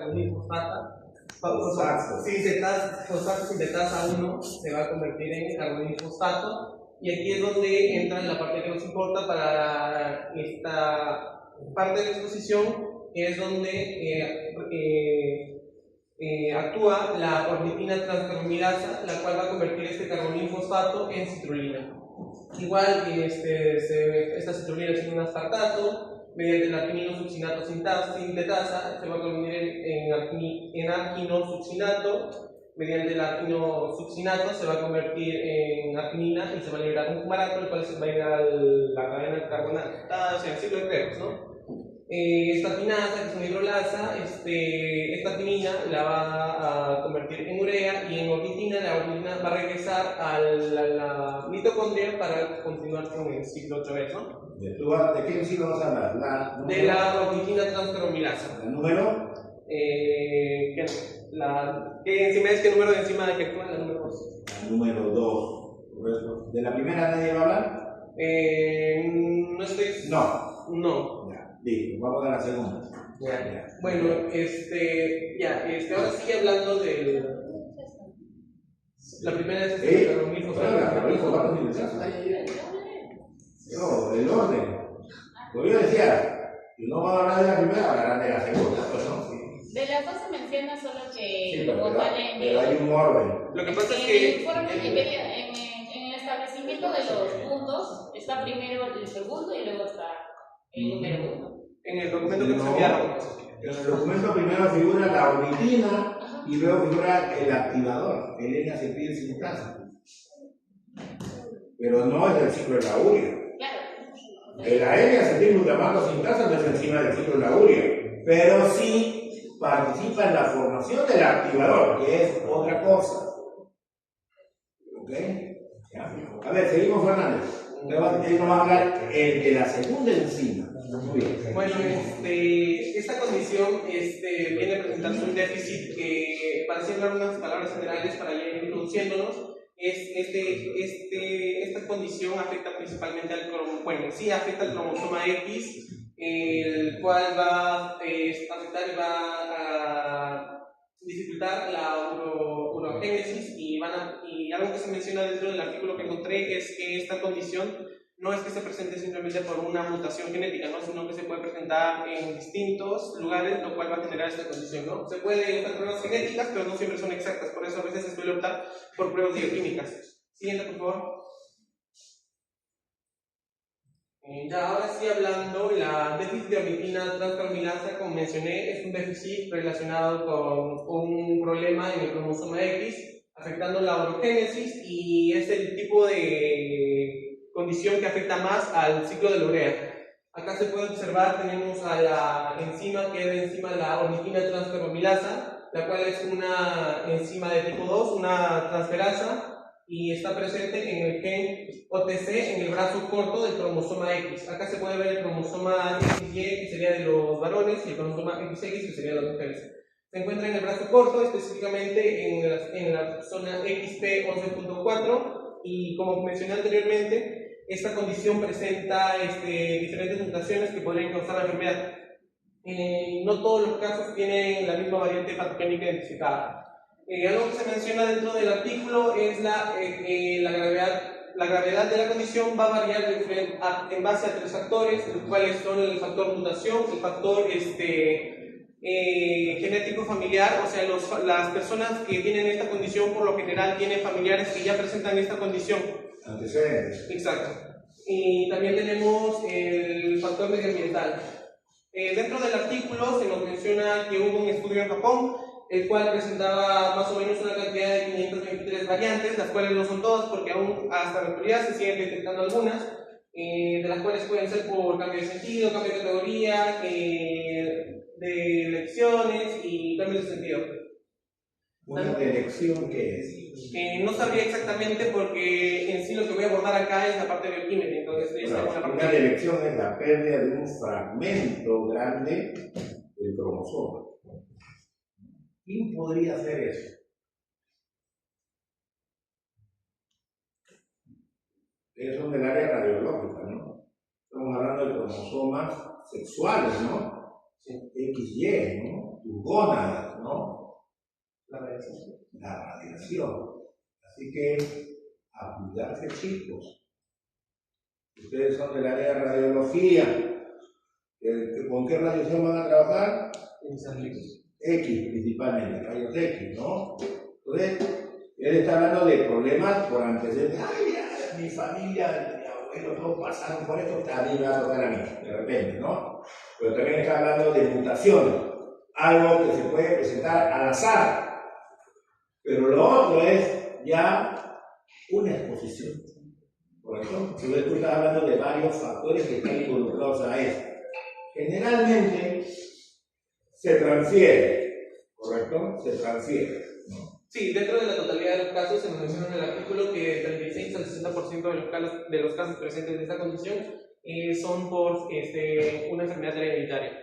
carbonil fosfato, fosfato sintetasa 1 se va a convertir en carbonil fosfato, y aquí es donde entra la parte que nos importa para esta parte de la exposición, que es donde actúa la ornitina transcarbamilasa, la cual va a convertir este carbonil fosfato en citrulina. Igual esta citrulina tiene un aspartato, mediante el alquinino-succinato sintetasa se va a convertir en alquino-succinato, mediante el alquino-succinato se va a convertir en arginina y se va a liberar un fumarato, el cual se va a ir a la cadena carbonatada, o sea, el ciclo de Krebs, ¿no? Esta quinasa, que es una hidrolasa, esta quinina la va a convertir en urea, y en ornitina, la ornitina va a regresar a la mitocondria para continuar con el ciclo otra vez, ¿no? ¿De qué ciclo vas a hablar? De la ornitina transcarbamilasa. ¿El número? ¿Qué enzima es? ¿Qué número de enzima de que actúa? La número 2. El número 2. ¿De la primera nadie va a hablar? No estoy... No. Listo, vamos a la segunda. Ya. Bueno, ahora sigue hablando de la primera es carbonil fosfato. No, el orden. Como yo decía, si no van a hablar de la primera, hablarán de la segunda, pues no. Sí. De las dos se menciona solo que Sí, pero hay un orden. Lo que pasa es en que el informe, en el establecimiento de los puntos, está primero el segundo y luego está el número 1. en el documento que nos enviaron. En el documento primero figura la ornitina y luego figura el activador, el N-acetil sintasa. Pero no es del ciclo de la urea. El N-acetil glutamato sintasa no es encima del ciclo de la urea, pero sí participa en la formación del activador, que es otra cosa. ¿Ok? Ya. A ver, seguimos, Fernández. Él nos va a hablar de la segunda enzima. Muy bien. Bueno, esta condición viene a presentarse un déficit que, para decir unas palabras generales para ir introduciéndonos, esta condición afecta principalmente al afecta al cromosoma X, el cual va a afectar y va a dificultar la urogénesis, y algo que se menciona dentro del artículo que encontré es que esta condición no es que se presente simplemente por una mutación genética, ¿no? Sino que se puede presentar en distintos lugares, lo cual va a generar esta condición, ¿no? Se puede usar pruebas genéticas, pero no siempre son exactas, por eso a veces se suele optar por pruebas bioquímicas. Siguiente, por favor. Ya ahora sí, hablando, la déficit de ornitina transcarbamilasa, como mencioné, es un déficit relacionado con un problema en el cromosoma X, afectando la orogénesis, y es el tipo de condición que afecta más al ciclo de la urea. Acá se puede observar, tenemos a la enzima, que es la enzima la ornitina transcarbamilasa, la cual es una enzima de tipo 2, una transferasa, y está presente en el gen OTC en el brazo corto del cromosoma X. Acá se puede ver el cromosoma XY, que sería de los varones, y el cromosoma XX, que sería de las mujeres. Se encuentra en el brazo corto, específicamente en la zona XP 11.4, y como mencioné anteriormente, esta condición presenta diferentes mutaciones que podrían causar la enfermedad. No todos los casos tienen la misma variante patogénica identificada. Algo que se menciona dentro del artículo es la gravedad de la condición va a variar en base a 3 factores, los cuales son el factor mutación, el factor genético familiar, o sea, las personas que tienen esta condición por lo general tienen familiares que ya presentan esta condición. Antecedentes. Exacto. Y también tenemos el factor medioambiental. Dentro del artículo se nos menciona que hubo un estudio en Japón, el cual presentaba más o menos una cantidad de 523 variantes, las cuales no son todas porque aún hasta la actualidad se siguen detectando algunas, de las cuales pueden ser por cambio de sentido, cambio de categoría, de elecciones y cambios de sentido. ¿Una elección qué es? No sabría exactamente, porque en sí lo que voy a abordar acá es la parte bioquímica, entonces una elección es la pérdida de un fragmento grande del cromosoma. ¿Quién podría hacer eso? Ellos son del área radiológica, ¿no? Estamos hablando de cromosomas sexuales, ¿no? XY, ¿no? tus gónadas, ¿no? La radiación. La radiación. Así que, a cuidarse, chicos. Ustedes son del área de radiología. ¿Con qué radiación van a trabajar? X principalmente, rayos X, ¿no? Entonces, él está hablando de problemas por antecedentes. Ay, ya, mi familia, mi abuelo, todos pasaron por esto, también me va a tocar a mí, de repente, ¿no? Pero también está hablando de mutaciones, algo que se puede presentar al azar. Pero lo otro es ya una exposición. ¿Correcto? Si tú estás hablando de varios factores que están involucrados a eso. Generalmente se transfiere, ¿correcto? Se transfiere, ¿no? Sí, dentro de la totalidad de los casos se nos menciona en el artículo que del 36 al 60% de los casos presentes de esta condición son por una enfermedad hereditaria.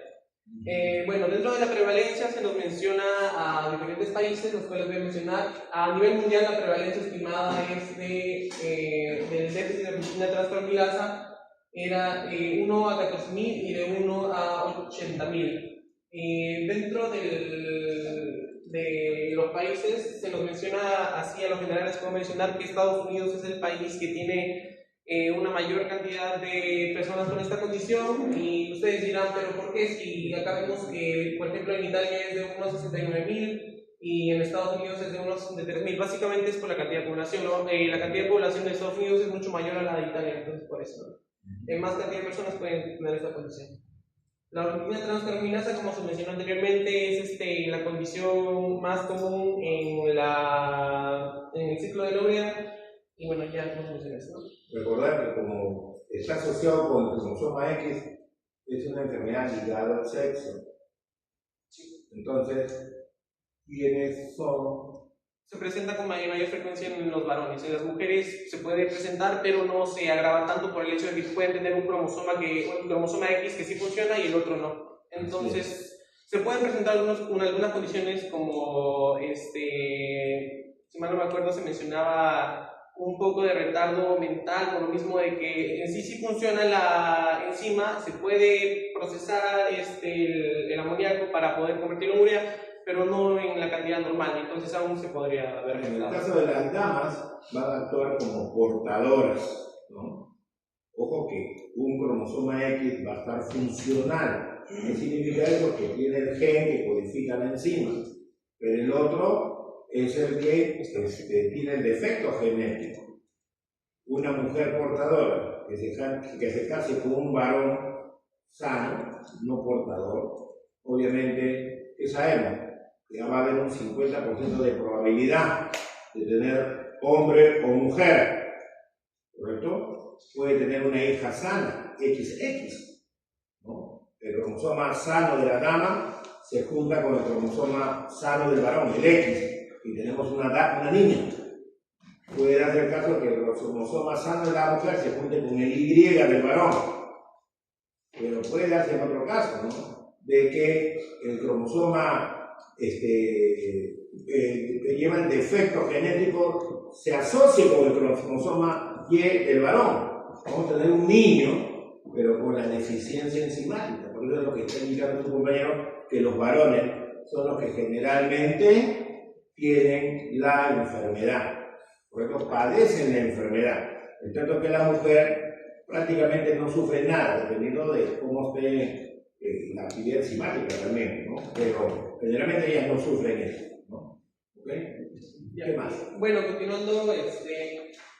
Bueno, dentro de la prevalencia se nos menciona a diferentes países, los cuales voy a mencionar. A nivel mundial la prevalencia estimada es del déficit de medicina transcarmilasa era 1 a 14.000 y de 1 a 80.000. Dentro de los países se nos menciona así, a lo general les puedo mencionar que Estados Unidos es el país que tiene una mayor cantidad de personas con esta condición, y ustedes dirán, pero ¿por qué? Si acá vemos que, por ejemplo, en Italia es de unos 69.000 y en Estados Unidos es de unos 3.000. Básicamente es por la cantidad de población, ¿no? La cantidad de población de Estados Unidos es mucho mayor a la de Italia, entonces por eso, ¿no? Más cantidad de personas pueden tener esta condición. La oroquina transcarminasa, como se mencionó anteriormente, es la condición más común en el ciclo de la urea. Y bueno, ya no mencioné esto, ¿no? Recordar que como está asociado con el cromosoma X, es una enfermedad ligada al sexo. Entonces, ¿quiénes son? Se presenta con mayor frecuencia en los varones. En las mujeres se puede presentar, pero no se agrava tanto por el hecho de que pueden tener un cromosoma X que sí funciona y el otro no. Entonces, se pueden presentar algunas condiciones como, si mal no me acuerdo, se mencionaba un poco de retardo mental, por lo mismo de que en sí funciona la enzima, se puede procesar el amoníaco para poder convertirlo en urea, pero no en la cantidad normal, entonces aún se podría ver. En el caso de las damas, van a actuar como portadoras, ¿no? Ojo que un cromosoma X va a estar funcional. ¿Qué significa eso? Que tiene el gen que codifica la enzima, pero el otro es el que tiene el defecto genético. Una mujer portadora que se case con un varón sano, no portador, obviamente, ¿qué sabemos? Ya va a haber un 50% de probabilidad de tener hombre o mujer, ¿correcto? Puede tener una hija sana, XX, ¿no? El cromosoma sano de la dama se junta con el cromosoma sano del varón, el X, y tenemos una niña. Puede darse el caso que el cromosoma sano de la mujer se junte con el Y del varón, pero puede darse en otro caso, ¿no? De que el cromosoma que lleva el defecto genético se asocie con el cromosoma Y del varón. Vamos a tener un niño, pero con la deficiencia enzimática. Por eso es lo que está indicando su compañero, que los varones son los que generalmente tienen la enfermedad. Por eso padecen la enfermedad. En tanto que la mujer prácticamente no sufre nada, dependiendo de cómo esté la actividad enzimática también, ¿no? Pero generalmente ellas no sufren eso, ¿no? ¿Ok? ¿Qué más? Bueno, continuando,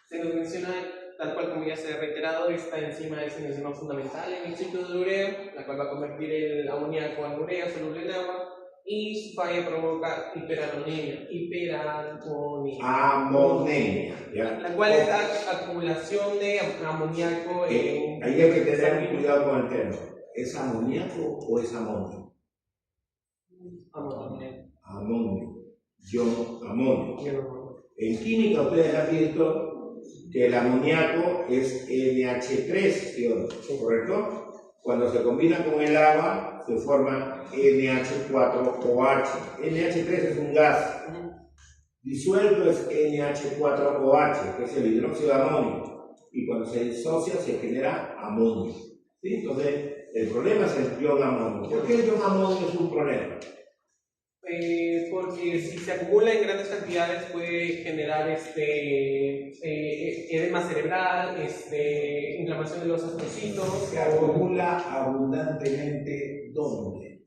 se nos menciona, tal cual como ya se ha reiterado, esta enzima es una enzima fundamental en el ciclo de urea, la cual va a convertir el amoníaco en urea soluble en agua, y su falla provoca hiperamonemia. Amonemia, ¿ya? La cual es la acumulación de amoníaco en... Ahí hay que tener cuidado con el término. ¿Es amoníaco o es amonio? Amonio. Amonio. En química ustedes han visto que el amoníaco es NH3, ¿correcto? Cuando se combina con el agua se forma NH4OH. NH3 es un gas. Disuelto es NH4OH, que es el hidróxido de amonio. Y cuando se disocia se genera amonio. ¿Sí? Entonces, el problema es el ion amonio. ¿Por qué el ion amonio es un problema? Porque si se acumula en grandes cantidades puede generar edema cerebral, inflamación de los astrocitos. Se acumula abundantemente ¿dónde?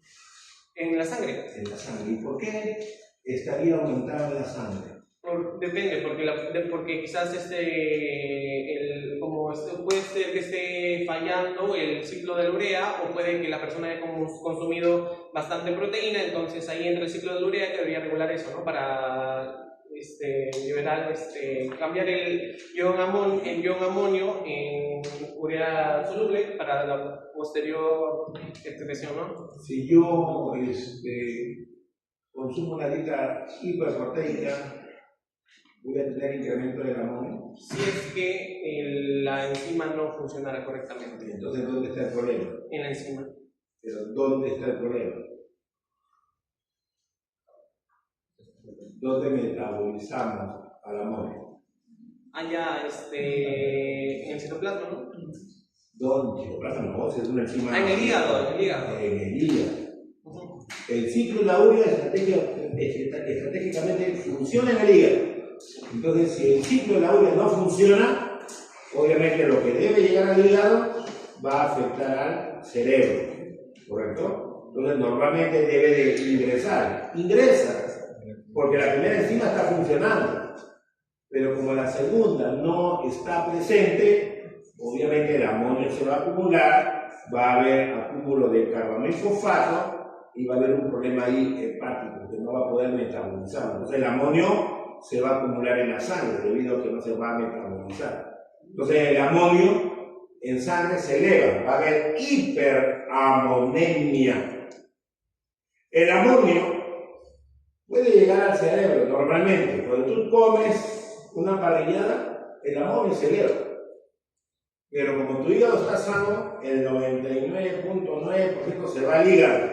En la sangre. En la sangre. ¿Y por qué estaría aumentado en la sangre? Depende, porque quizás puede ser que esté fallando el ciclo de la urea, o puede que la persona haya consumido bastante proteína, entonces ahí entra el ciclo de la urea que debería regular eso, ¿no? Para liberar, cambiar el ion amonio en urea soluble para la posterior excreción, ¿no? Si yo consumo una dieta hiperproteica, voy a tener incremento del amonio. Si es que la enzima no funcionara correctamente. Entonces, ¿dónde está el problema? En la enzima. Pero ¿dónde está el problema? ¿Dónde metabolizamos al amonio? Allá, en el citoplasma, ¿no? ¿Dónde? Citoplasma no, es una enzima. En el hígado, en el hígado. En el hígado. El ciclo de la urea estratégicamente funciona en el hígado. Entonces, si el ciclo de la urea no funciona, obviamente lo que debe llegar al hígado va a afectar al cerebro, ¿correcto? Entonces, normalmente debe de ingresar. Ingresa, porque la primera enzima está funcionando, pero como la segunda no está presente, obviamente el amonio se va a acumular, va a haber acúmulo de carbamilfosfato y va a haber un problema ahí hepático que no va a poder metabolizar. Entonces, el amonio se va a acumular en la sangre debido a que no se va a metabolizar. Entonces el amonio en sangre se eleva, va a haber hiperamonemia. El amonio puede llegar al cerebro normalmente. Cuando tú comes una parrillada, el amonio se eleva. Pero como tu hígado está sano, el 99.9% se va al hígado.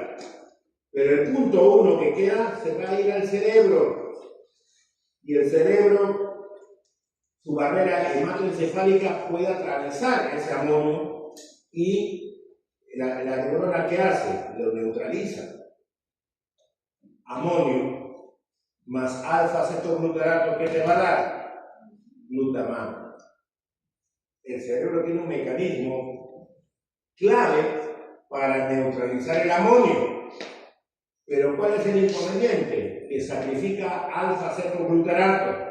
Pero el 0.1 que queda se va a ir al cerebro. Y el cerebro, su barrera hematoencefálica puede atravesar ese amonio y la neurona que hace, lo neutraliza. Amonio más alfa-cetoglutarato, ¿qué te va a dar? Glutamato. El cerebro tiene un mecanismo clave para neutralizar el amonio. Pero ¿cuál es el inconveniente? Que sacrifica alfa-cetoglutarato.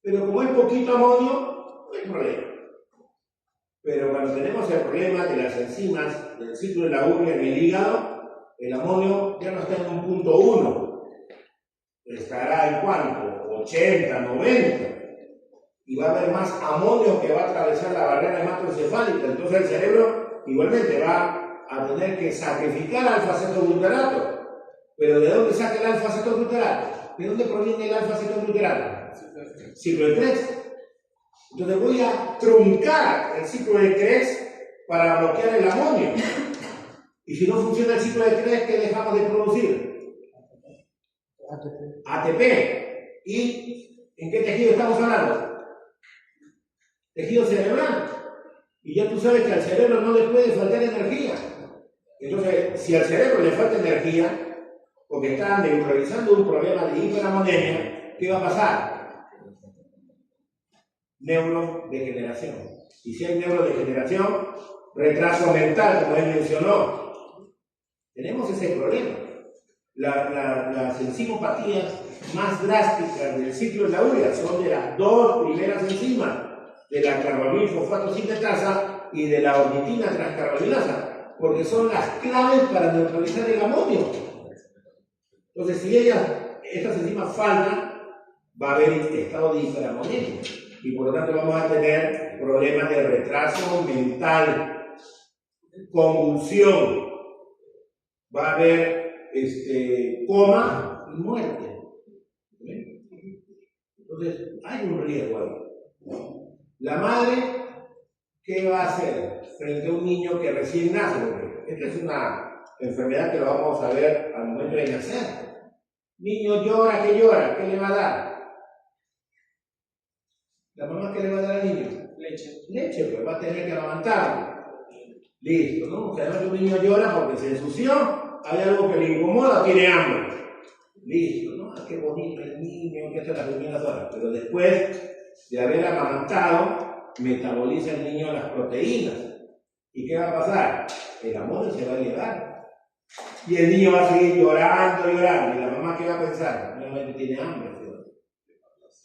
Pero como es poquito amonio, no hay problema. Pero cuando tenemos el problema de las enzimas del ciclo de la urea en el hígado, el amonio ya no está en un 0.1. Estará en cuánto? 80, 90. Y va a haber más amonio que va a atravesar la barrera hematoencefálica. Entonces el cerebro igualmente va a tener que sacrificar alfa-cetoglutarato. ¿Pero de dónde saca el alfa-cetoglutarato? ¿De dónde proviene el alfa-cetoglutarato? Ciclo de Krebs. Entonces voy a truncar el ciclo de Krebs para bloquear el amonio. Y si no funciona el ciclo de Krebs, ¿qué dejamos de producir? ATP. ¿Y en qué tejido estamos hablando? Tejido cerebral. Y ya tú sabes que al cerebro no le puede faltar energía. Entonces, si al cerebro le falta energía, porque está neutralizando un problema de hiperamonemia, ¿qué va a pasar? Neurodegeneración. Y si hay neurodegeneración, retraso mental, como él mencionó. Tenemos ese problema. Las enzimopatías más drásticas del ciclo de la urea son de las dos primeras enzimas, de la carbamilfosfato sintetasa y de la ornitina transcarbamilasa, porque son las claves para neutralizar el amonio. Entonces, si estas enzimas faltan, va a haber estado de hiperamonemia y por lo tanto vamos a tener problemas de retraso mental, convulsión, va a haber coma y muerte. Entonces, hay un riesgo ahí. La madre, ¿qué va a hacer frente a un niño que recién nace? Porque esta es una enfermedad que lo vamos a ver al momento de nacer. Niño llora, ¿qué le va a dar? ¿La mamá qué le va a dar al niño? Leche. Leche, pues va a tener que amamantarlo. Listo, ¿no? O sea, no es que un niño llora porque se ensució, hay algo que le incomoda, tiene hambre. listo, ¿no? Qué bonito el niño, que esto es las primeras horas, pero después de haber amamantado, metaboliza el niño las proteínas. ¿Y qué va a pasar? El amor se va a elevar. Y el niño va a seguir llorando, llorando. ¿Y la mamá qué va a pensar? Nuevamente tiene hambre.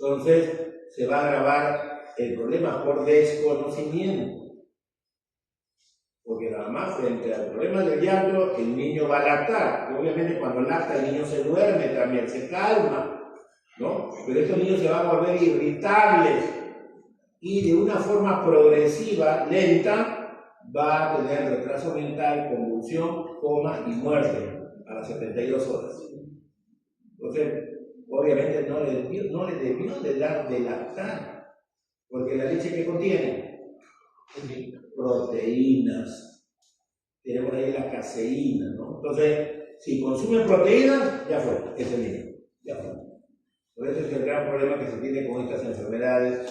Entonces, se va a agravar el problema por desconocimiento. Porque la mamá, frente al problema del llanto, el niño va a lactar. Y obviamente, cuando lacta, el niño se duerme también, se calma, ¿no? Pero estos niños se van a volver irritables. Y de una forma progresiva, lenta, va a tener retraso mental, convulsión, coma y muerte a las 72 horas. Entonces, obviamente no le debió de dar de lactar, porque la leche que contiene proteínas. Tenemos ahí la caseína, ¿no? Entonces, si consume proteínas, ya fue, ese niño, ya fue. Por eso es el gran problema que se tiene con estas enfermedades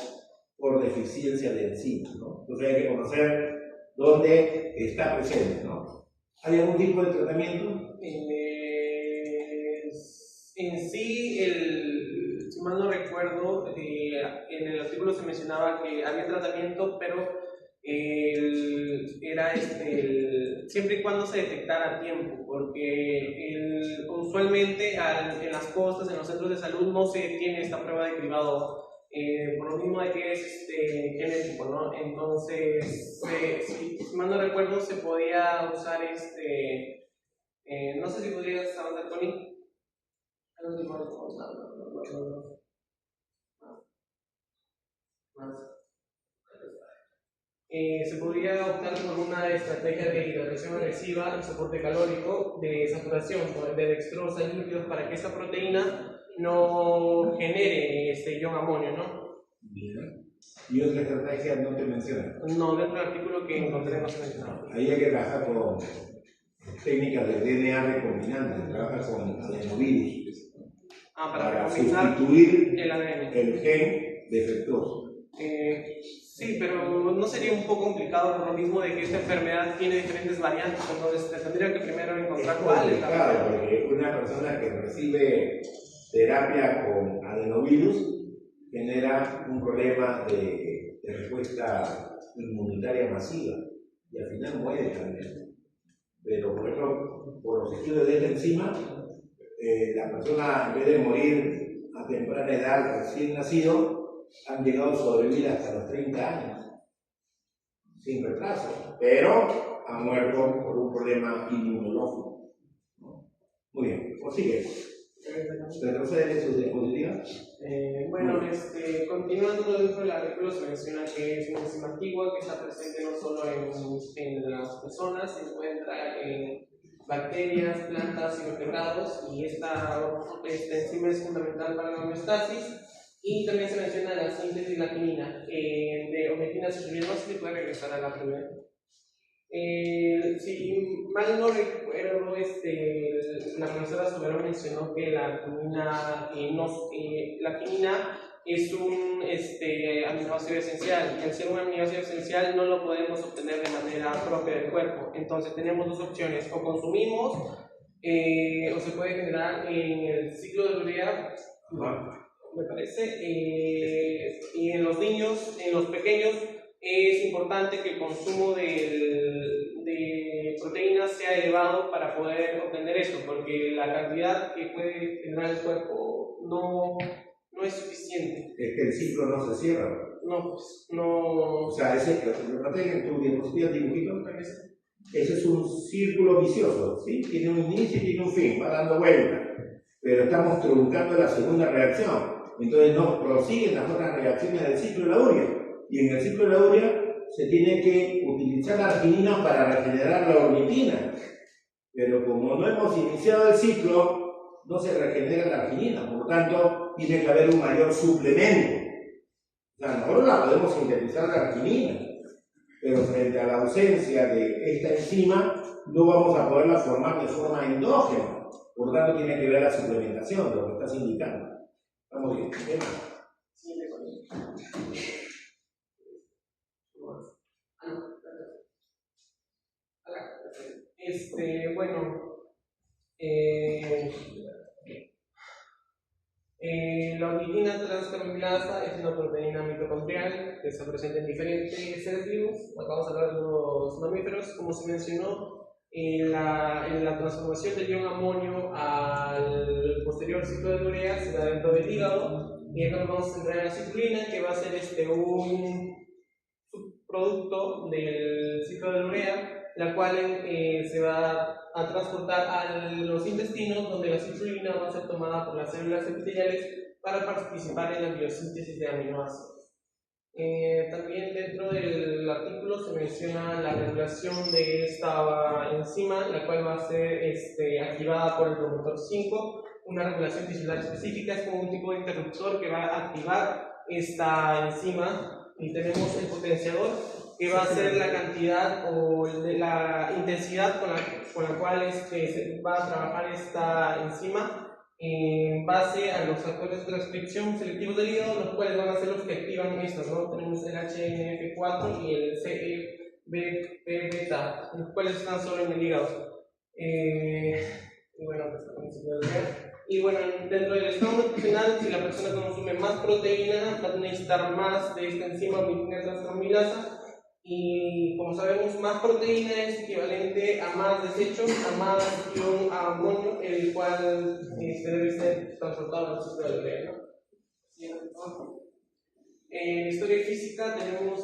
por deficiencia de enzimas, ¿no? Entonces hay que conocer dónde está presente, ¿no? ¿Hay algún tipo de tratamiento? En sí, si mal no recuerdo, en el artículo se mencionaba que había tratamiento, pero era siempre y cuando se detectara a tiempo, porque usualmente en las costas, en los centros de salud, no se tiene esta prueba de cribado. Por lo mismo de que es genético, ¿no? Entonces, si mal no recuerdo, se podía usar no sé si podrías avanzar con él. Se podría optar por una estrategia de hidratación agresiva y soporte calórico de saturación de dextrosa y lípidos para que esta proteína no genere ion amonio, ¿no? Bien. ¿Y otra estrategia no te mencionan? No, dentro del artículo que encontré no se mencionaba. Ahí hay que trabajar con técnicas de DNA recombinante, trabaja con adenovirus para sustituir el ADN. El gen defectuoso. Sí, pero no sería un poco complicado por lo mismo de que esta enfermedad tiene diferentes variantes, entonces tendría que primero encontrar cuál es la variante. Claro, porque una persona que recibe terapia con adenovirus genera un problema de respuesta inmunitaria masiva y al final muere también. Pero por ejemplo, por los estudios de esta enzima, la persona en vez de morir a temprana edad recién nacido, han llegado a sobrevivir hasta los 30 años, sin retraso, pero han muerto por un problema inmunológico. Muy bien, prosigue. ¿Retrocede en sus diapositivas? Bueno, continuando dentro del artículo se menciona que es una enzima antigua que está presente no solo en las personas, se encuentra en bacterias, plantas y vertebrados, y esta enzima es fundamental para la homeostasis. Y también se menciona la síntesis de la quinina, de ometina citrulina. No sé si puede regresar a la primera. Si mal no recuerdo, la profesora Soberón mencionó que la quinina es un aminoácido esencial, y al ser un aminoácido esencial no lo podemos obtener de manera propia del cuerpo. Entonces tenemos dos opciones: o consumimos o se puede generar en el ciclo de urea, me parece, y en los niños, en los pequeños, es importante que el consumo de proteínas sea elevado para poder obtener esto, porque la cantidad que puede generar el cuerpo no es suficiente. Es que el ciclo no se cierra. No, pues, no. O sea, lo noté en tu diapositiva, dibujito. Ese es un círculo vicioso, ¿sí? Tiene un inicio y tiene un fin, va dando vueltas. Pero estamos truncando la segunda reacción. Entonces no prosiguen las otras reacciones del ciclo de la urea. Y en el ciclo de la urea se tiene que utilizar la arginina para regenerar la ornitina. Pero como no hemos iniciado el ciclo, no se regenera la arginina. Por lo tanto, tiene que haber un mayor suplemento. O sea, nosotros la podemos sintetizar la arginina, pero frente a la ausencia de esta enzima, no vamos a poderla formar de forma endógena. Por lo tanto, tiene que ver la suplementación, lo que estás indicando. Vamos bien, ¿qué más? Bueno, La ornitina transcarbamilasa es una proteína mitocondrial que se presenta en diferentes seres vivos. Acá vamos a hablar de los mamíferos, como se mencionó. En la transformación del ion amonio al posterior ciclo de urea se da dentro del hígado, y acá nos vamos a centrar en la citrulina, que va a ser un subproducto del ciclo de urea, la cual se va a transportar a los intestinos, donde la citrulina va a ser tomada por las células epiteliales para participar en la biosíntesis de aminoácidos. También dentro del artículo se menciona la regulación de esta enzima, la cual va a ser activada por el promotor 5, una regulación tisular específica. Es como un tipo de interruptor que va a activar esta enzima, y tenemos el potenciador, que va a ser la cantidad o la intensidad con la cual se va a trabajar esta enzima en base a los factores de transcripción selectivos del hígado, los cuales van a ser los que activan estos, ¿no? Tenemos el HNF4 y el CEBP-beta, los cuales están solo en el hígado. Y bueno, dentro del estado nutricional, si la persona consume más proteína, va a necesitar más de esta enzima ornitina transcarbamilasa. Y como sabemos, más proteína es equivalente a más desechos, a más ion amonio, el cual debe ser transportado al ciclo de urea, ¿no? En historia física tenemos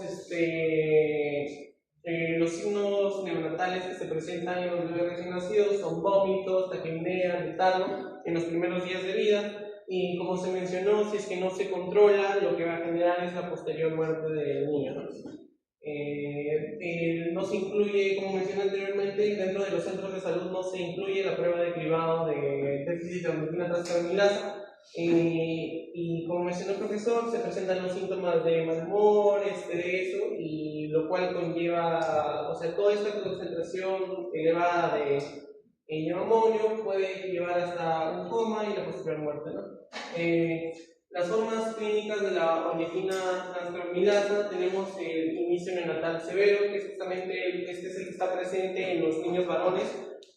los signos neonatales que se presentan en los bebés recién nacidos son vómitos, taquipnea, letargo en los primeros días de vida. Y como se mencionó, si es que no se controla, lo que va a generar es la posterior muerte del niño, ¿no? No se incluye, como mencioné anteriormente, dentro de los centros de salud no se incluye la prueba de cribado de déficit de ornitina transcarbamilasa, y como mencionó el profesor, se presentan los síntomas de mal humor, estrés, y lo cual conlleva, o sea, toda esta concentración elevada de ion amonio puede llevar hasta un coma y la posterior muerte, ¿no? Las formas clínicas de la ornitina transcarbamilasa tenemos el inicio neonatal severo, que es justamente es el que está presente en los niños varones,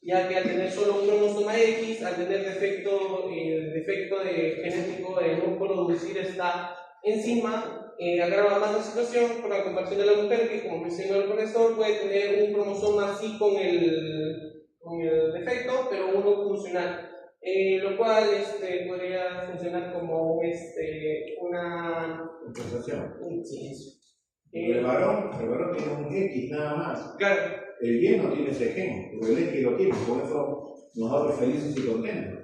ya que al tener solo un cromosoma X, al tener defecto genético de no producir esta enzima, agrava más la situación por la comparación de la mujer, que como mencionó el profesor, puede tener un cromosoma así con el defecto, pero uno funcional. Lo cual podría funcionar como una compensación. Sí, eso. El varón tiene un X nada más. Claro. El Y no tiene ese gen, pero el X lo tiene, por eso nosotros felices y contentos.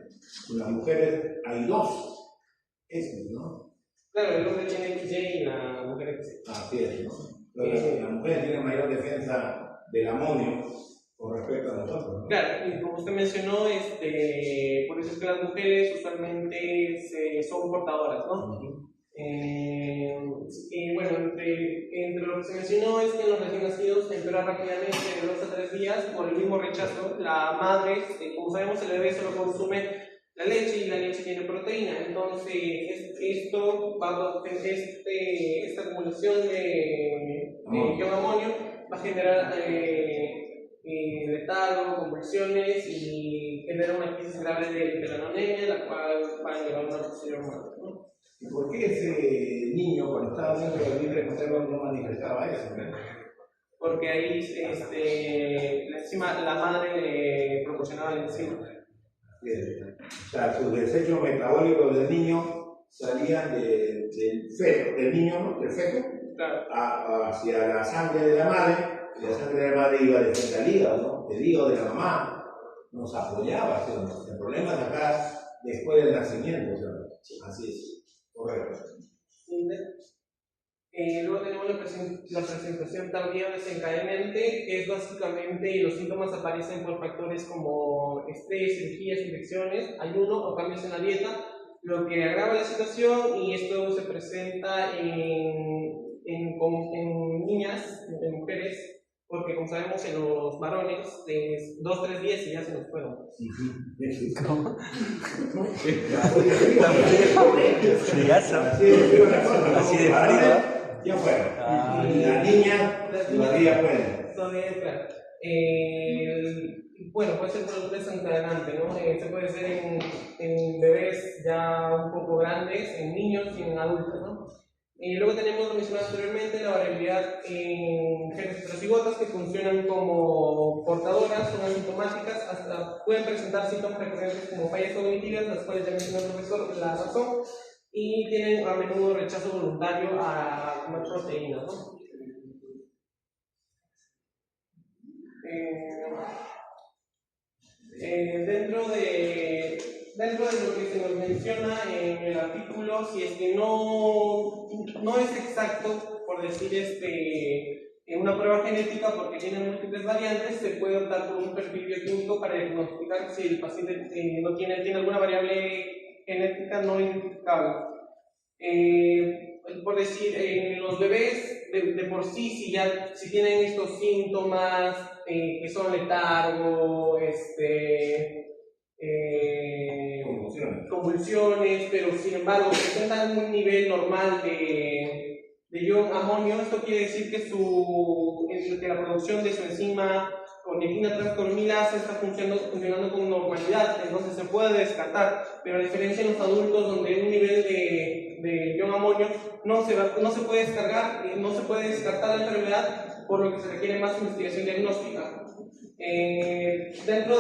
Con las mujeres hay dos X, ¿no? Claro, el hombre tiene XY y la mujer XY. Así es, ¿no? Las mujeres tienen mayor defensa del amonio con respecto a nosotros, ¿no? Claro, y como usted mencionó, por eso es que las mujeres usualmente son portadoras, ¿no? Y bueno, entre lo que se mencionó es que en los recién nacidos empeora rápidamente de 2 a 3 días por el mismo rechazo. La madre, como sabemos, el bebé solo consume la leche, y la leche tiene proteína, entonces esta acumulación de ion amonio va a generar letargo, convulsiones, y genera una crisis grave de la anemia, la cual va a llevar a una posterior muerte, ¿no? ¿Y por qué ese niño, cuando estaba dentro del vientre materno, no manifestaba eso, ¿no? Porque ahí la madre le proporcionaba la enzima. O sea, sus desechos metabólicos del niño salían del feto, del niño, ¿no? Del feto, claro, hacia la sangre de la madre, y la sangre de la madre iba de frente al hígado, ¿no? El hígado de la mamá nos apoyaba, ¿sí? El problema es acá después del nacimiento, ¿sí? Así es, correcto. Luego tenemos la presentación tardía desencadenante, que es básicamente los síntomas aparecen por factores como estrés, cirugías, infecciones, ayuno o cambios en la dieta, lo que agrava la situación, y esto se presenta en niñas, en mujeres, porque como sabemos en los varones de 2-3 días y ya se nos fueron. ¿Cómo? Así de frío. Ya fueron. Y la niña todavía puede. Todavía, claro. bueno, puede ser por un desencadenante, ¿no? Se puede ser en bebés ya un poco grandes, en niños y en adultos, ¿no? Luego tenemos, lo mencionado anteriormente, la variabilidad en genes heterocigotas que funcionan como portadoras, son asintomáticas, hasta pueden presentar síntomas recurrentes como fallas cognitivas, las cuales ya mencionó el profesor la razón, y tienen a menudo rechazo voluntario a comer proteínas, ¿no? Dentro de lo que se nos menciona en el artículo, si es que no es exacto, por decir en una prueba genética, porque tiene múltiples variantes, se puede optar por un perfil bioquímico para diagnosticar si el paciente tiene alguna variable genética no identificable. Por decir, en los bebés, de por sí, si tienen estos síntomas que son letargo, convulsiones, pero sin embargo presentan un nivel normal de ion amonio, esto quiere decir que la producción de su enzima ornitina transcarbamilasa está funcionando con normalidad, entonces se puede descartar, pero a diferencia en los adultos donde un nivel de ion amonio no se puede descartar la enfermedad, por lo que se requiere más investigación diagnóstica. Dentro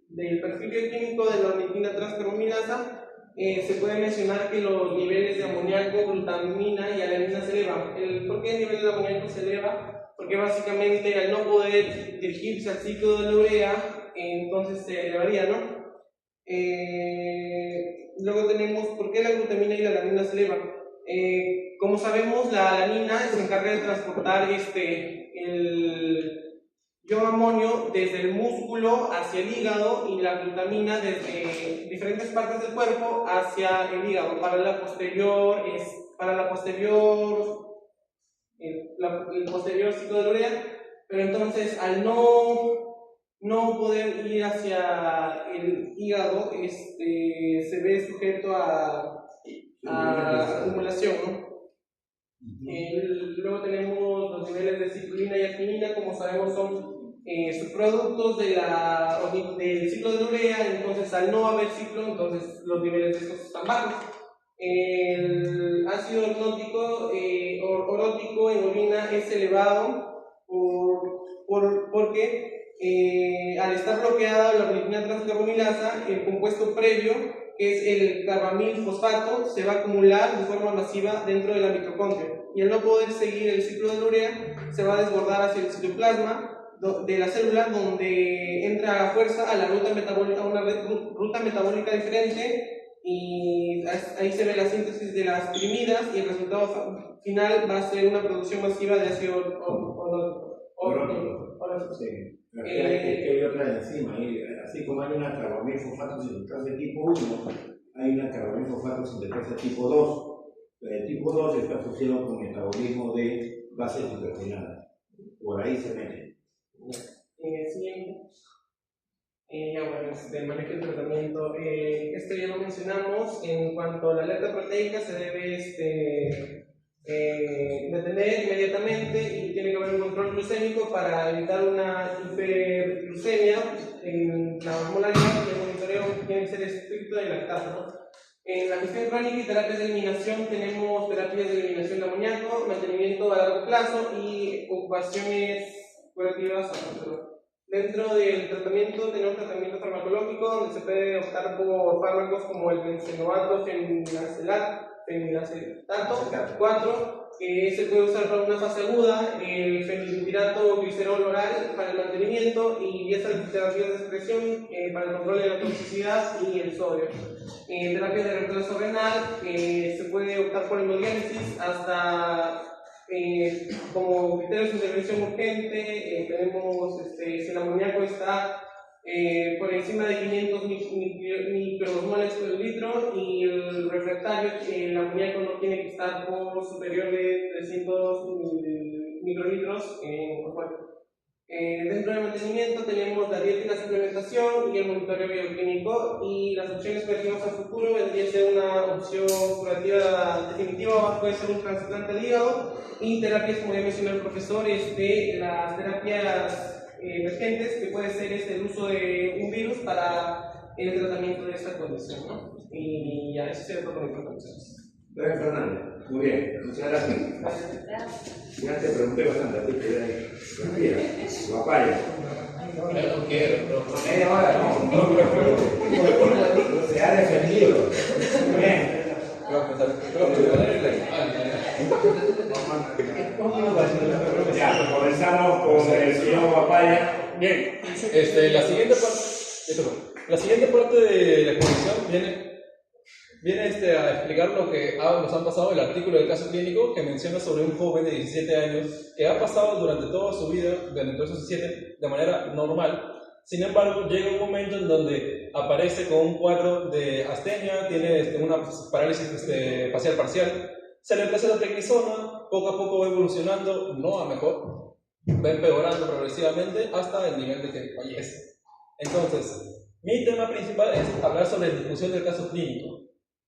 del perfil bioquímico de la ornitina transcarbamilasa, se puede mencionar que los niveles de amoníaco, glutamina y alanina se elevan. ¿Por qué el nivel de amoníaco se eleva? Porque básicamente al no poder dirigirse al ciclo de la urea, entonces se elevaría, ¿no? Luego tenemos por qué la glutamina y la alanina se elevan. Como sabemos, la alanina se encarga de transportar el ion amonio desde el músculo hacia el hígado y la glutamina desde diferentes partes del cuerpo hacia el hígado para el posterior ciclo de la urea, pero entonces al no poder ir hacia el hígado, se ve sujeto a acumulación, ¿no? Luego tenemos los niveles de ciclina y arginina, como sabemos son subproductos del ciclo de la urea, entonces al no haber ciclo, entonces los niveles de estos están bajos. El ácido orótico en orina es elevado porque al estar bloqueada la ornitina transcarbamilasa, el compuesto previo, que es el carbamil fosfato, se va a acumular de forma masiva dentro de la mitocondria, y al no poder seguir el ciclo de la urea, se va a desbordar hacia el citoplasma de la célula, donde entra a fuerza a una ruta metabólica diferente, y ahí se ve la síntesis de las pirimidas, y el resultado final va a ser una producción masiva de ácido orótico. Sí. Hay otra enzima, así como hay una carbamil fosfato sintetasa de tipo 1, hay una carbamil fosfato sintetasa de tipo 2. El tipo 2 está asociado con metabolismo de bases hidrogenadas. Por ahí se mete. Bueno, el manejo del tratamiento. Esto ya lo mencionamos. En cuanto a la alerta proteica, se debe detener inmediatamente, y tiene que haber un control glucémico para evitar una hiperglucemia en la osmolaridad, y el monitoreo tiene que ser estricto y lactato, ¿no? En la gestión crónica y terapias de eliminación tenemos terapias de eliminación de amoníaco, mantenimiento a largo plazo y ocupaciones curativas a futuro. Dentro del tratamiento tenemos tratamiento farmacológico, donde se puede optar por fármacos como el bencenoato, fenilacetato 4, que se puede usar para una fase aguda, el fenilbutirato glicerol oral para el mantenimiento, y estas terapias de excreción para el control de la toxicidad y el sodio. En terapias de reemplazo renal se puede optar por hemodiálisis hasta como criterios de intervención urgente. Tenemos si el amoníaco está por encima de 500 microosmoles por litro, y el refractario, el amoníaco no tiene que estar por superior de 300 microlitros por cuerpo. Dentro del mantenimiento tenemos la dieta y la suplementación y el monitoreo bioquímico, y las opciones curativas a futuro vendría a ser una opción curativa definitiva, puede ser un trasplante al hígado, y terapias, como ya mencionó el profesor, las terapias emergentes, que puede ser el uso de un virus para el tratamiento de esta condición, ¿no? Y ya, eso sería todo con mi condición. Gracias, Fernando. Muy bien, muchas gracias. Ya te pregunté bastante, así que tranquila, papaya. No quiero, no. Media hora, no se ha defendido. Muy bien. Ya, comenzamos con el señor Papaya. Bien, la siguiente parte de la exposición viene a explicar lo que nos han pasado el artículo del caso clínico que menciona sobre un joven de 17 años que ha pasado durante toda su vida, durante todos esos 17, de manera normal. Sin embargo, llega un momento en donde aparece con un cuadro de astenia, tiene una parálisis facial parcial, se le empieza la prednisona, poco a poco va evolucionando, no a mejor, va empeorando progresivamente hasta el nivel de que fallece. Entonces, mi tema principal es hablar sobre la discusión del caso clínico.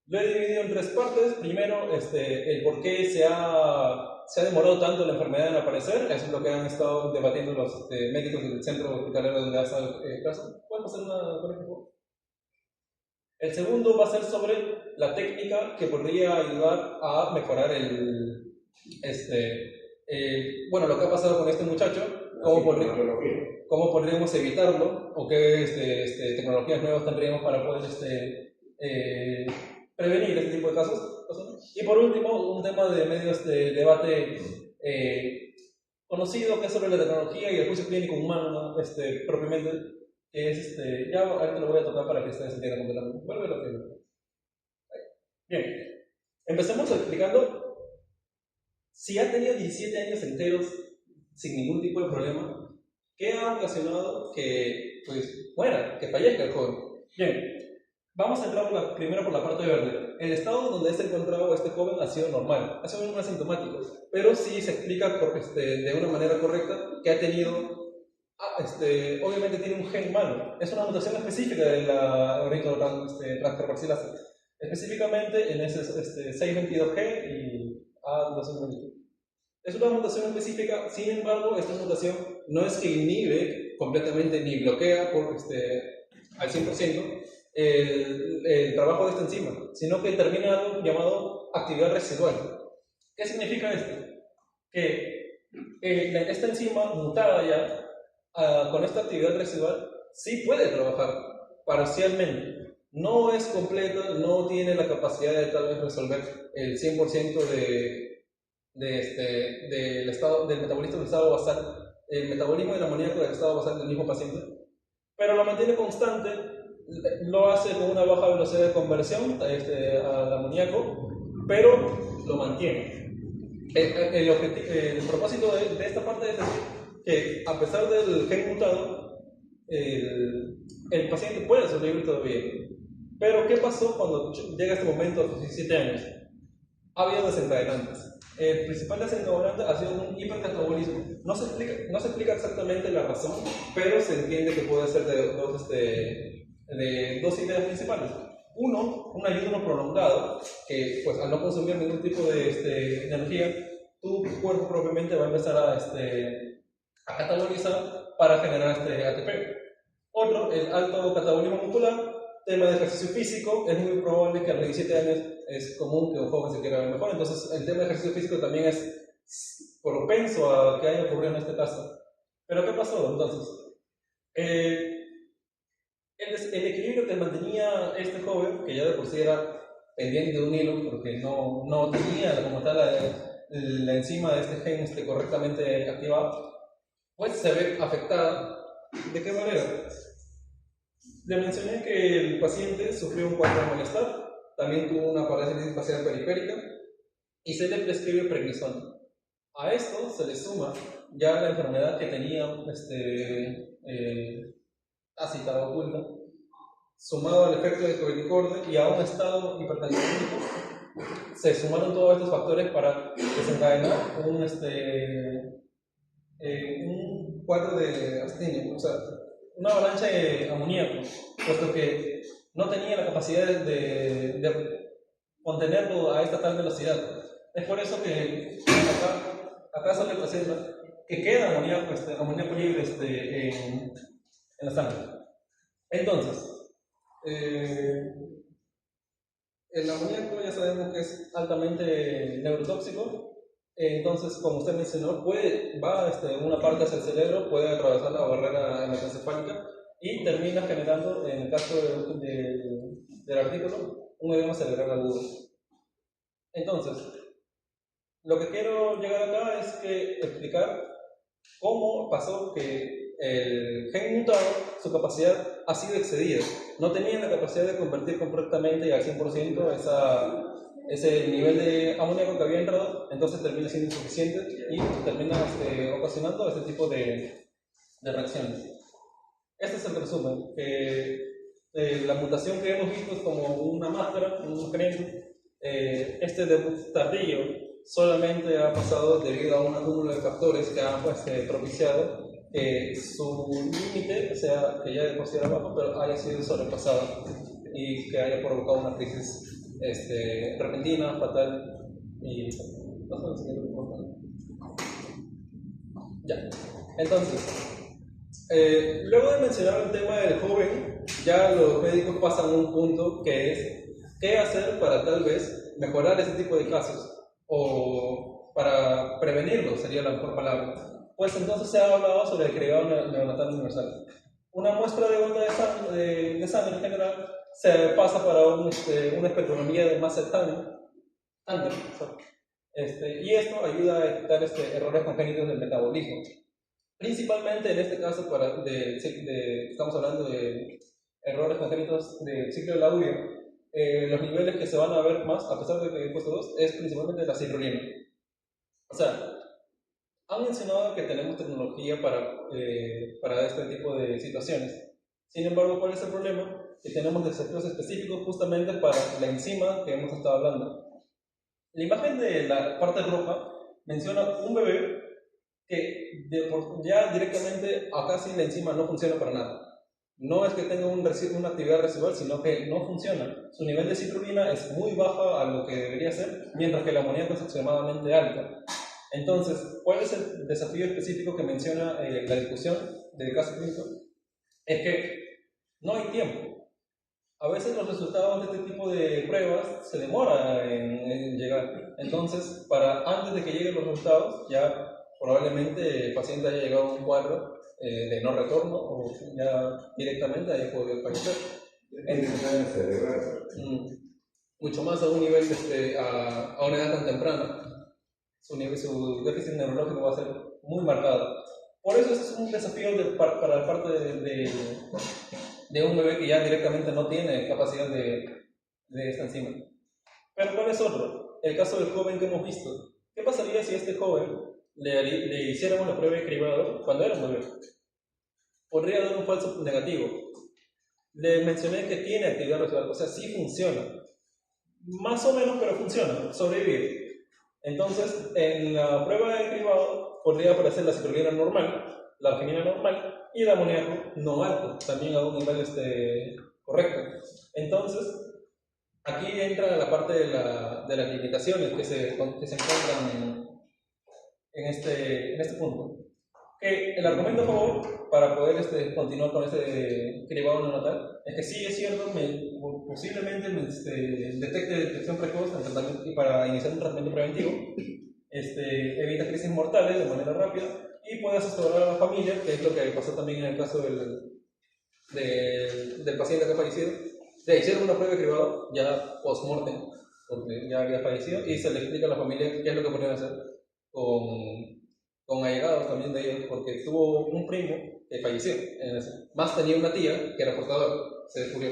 Lo he dividido en 3 partes. Primero, el por qué se ha demorado tanto la enfermedad en aparecer. Eso es lo que han estado debatiendo los médicos del centro hospitalario donde ha estado el caso. ¿Pueden pasar una por favor? El segundo va a ser sobre la técnica que podría ayudar a mejorar lo que ha pasado con este muchacho, cómo podríamos evitarlo o qué tecnologías nuevas tendríamos para poder prevenir este tipo de casos. Y por último, un tema de medio debate conocido que es sobre la tecnología y el juicio clínico humano, propiamente, que es ya ahorita lo voy a tocar para que ustedes entiendan completamente. Vuelve lo que... Bien, empecemos explicando. Si ha tenido 17 años enteros sin ningún tipo de problema, ¿qué ha ocasionado que muera, que fallezca el joven? Bien. Vamos a entrar primero por la parte verde. El estado donde se ha encontrado este joven ha sido normal, ha sido un asintomático, pero sí se explica de una manera correcta que ha tenido, obviamente tiene un gen malo. Es una mutación específica de la transcarboxilasa, específicamente en ese 622G y A222. Es una mutación específica, sin embargo, esta mutación no es que inhibe completamente ni bloquea al 100%, el trabajo de esta enzima, sino que termina algo llamado actividad residual. ¿Qué significa esto? Que esta enzima mutada ya, con esta actividad residual, sí puede trabajar parcialmente. No es completa, no tiene la capacidad de tal vez resolver el 100% del metabolismo del estado basal, el metabolismo del amoníaco del estado basal del mismo paciente, pero lo mantiene constante. Lo hace con una baja velocidad de conversión al amoníaco, pero lo mantiene. El propósito de esta parte es decir que a pesar del gen mutado, el paciente puede sobrevivir todavía. Pero ¿qué pasó cuando llega este momento a los 17 años? Ha habido desencadenantes. El principal desencadenante ha sido un hipercatabolismo. No se explica exactamente la razón, pero se entiende que puede ser de dos ideas principales. Uno, un ayuno prolongado, que al no consumir ningún tipo de energía, tu cuerpo propiamente va a empezar a catabolizar para generar ATP. Otro, el alto catabolismo muscular, tema de ejercicio físico. Es muy probable que a los 17 años es común que un joven se quiera ver mejor, entonces el tema de ejercicio físico también es propenso a que haya ocurrido en este caso. ¿Pero qué pasó entonces? El equilibrio que mantenía este joven, que ya de por sí era pendiente de un hilo, porque no tenía como tal la enzima de este gen correctamente activada, pues se ve afectada. ¿De qué manera? Le mencioné que el paciente sufrió un cuadro de malestar, también tuvo una parálisis facial periférica y se le prescribe prednisona. A esto se le suma ya la enfermedad que tenía ácida oculta, sumado al efecto de corticoide y a un estado hipertensivo, se sumaron todos estos factores para desencadenar un cuadro de astenia, o sea, una avalancha de amoníaco, puesto que no tenía la capacidad de contenerlo a esta tal velocidad. Es por eso que acá se le presenta que queda amoníaco libre en la sangre. Entonces, el amoníaco ya sabemos que es altamente neurotóxico. Entonces, como usted mencionó, va una parte hacia el cerebro, puede atravesar la barrera hematoencefálica y termina generando, en el caso del artículo, un edema cerebral agudo. Entonces, lo que quiero llegar acá es explicar cómo pasó que el gen mutado, su capacidad ha sido excedida. No tenía la capacidad de convertir completamente al 100% ese nivel de amoníaco que había entrado, entonces termina siendo insuficiente y termina ocasionando este tipo de reacciones. Este es el resumen, que la mutación que hemos visto es como una máscara, un creen. Este debut tardío solamente ha pasado debido a un acúmulo de factores que han propiciado que su límite, o sea, que ya de por sí era bajo, pero haya sido sobrepasado y que haya provocado una crisis repentina, fatal y no sé si ya. Entonces, luego de mencionar el tema del joven, ya los médicos pasan a un punto que es qué hacer para tal vez mejorar ese tipo de casos o para prevenirlos, sería la mejor palabra. Pues entonces se ha hablado sobre el cribado neonatal universal. Una muestra de gota de sangre en general se pasa para una espectrometría de masa Tanner, y esto ayuda a detectar errores congénitos del metabolismo. Principalmente en este caso, estamos hablando de errores congénitos del ciclo de Laurio. Los niveles que se van a ver más, a pesar de que he puesto 2, es principalmente la citrulina. O sea, han mencionado que tenemos tecnología para este tipo de situaciones. Sin embargo, ¿cuál es el problema? Que tenemos desafíos específicos justamente para la enzima que hemos estado hablando. La imagen de la parte roja menciona un bebé que ya directamente acá sí la enzima no funciona para nada. No es que tenga una actividad residual, sino que no funciona. Su nivel de citrulina es muy baja a lo que debería ser, mientras que el amoníaco es extremadamente alto. Entonces, ¿cuál es el desafío específico que menciona la discusión del caso clínico? Es que no hay tiempo. A veces los resultados de este tipo de pruebas se demoran en llegar. Entonces, antes de que lleguen los resultados, ya probablemente el paciente haya llegado a un cuadro de no retorno o ya directamente haya podido fallecer. Mucho más a un nivel, a una edad tan temprana. Su déficit neurológico va a ser muy marcado. Por eso ese es un desafío para la parte de un bebé que ya directamente no tiene capacidad de esta enzima. Pero ¿cuál es otro? El caso del joven que hemos visto. ¿Qué pasaría si a este joven le hiciéramos la prueba de cribado cuando era un bebé? Podría dar un falso negativo. Le mencioné que tiene actividad residual, o sea, sí funciona. Más o menos, pero funciona, sobrevive. Entonces, en la prueba de cribado podría aparecer la citrulina normal, la arginina normal y el amoníaco no alto, también a un nivel correcto. Entonces, aquí entra la parte de las limitaciones que se encuentran en este punto. Que el argumento a favor para poder continuar con este cribado neonatal es que sí es cierto, posiblemente detecte detección precoz y para iniciar un tratamiento preventivo, evita crisis mortales de manera rápida y puede asesorar a la familia, que es lo que pasó también en el caso del paciente que ha fallecido. Le hicieron una prueba de cribado ya post-mortem, porque ya había fallecido, y se le explica a la familia qué es lo que podrían hacer con allegados también de ellos, porque tuvo un primo que falleció, más tenía una tía que era portadora, se descubrió.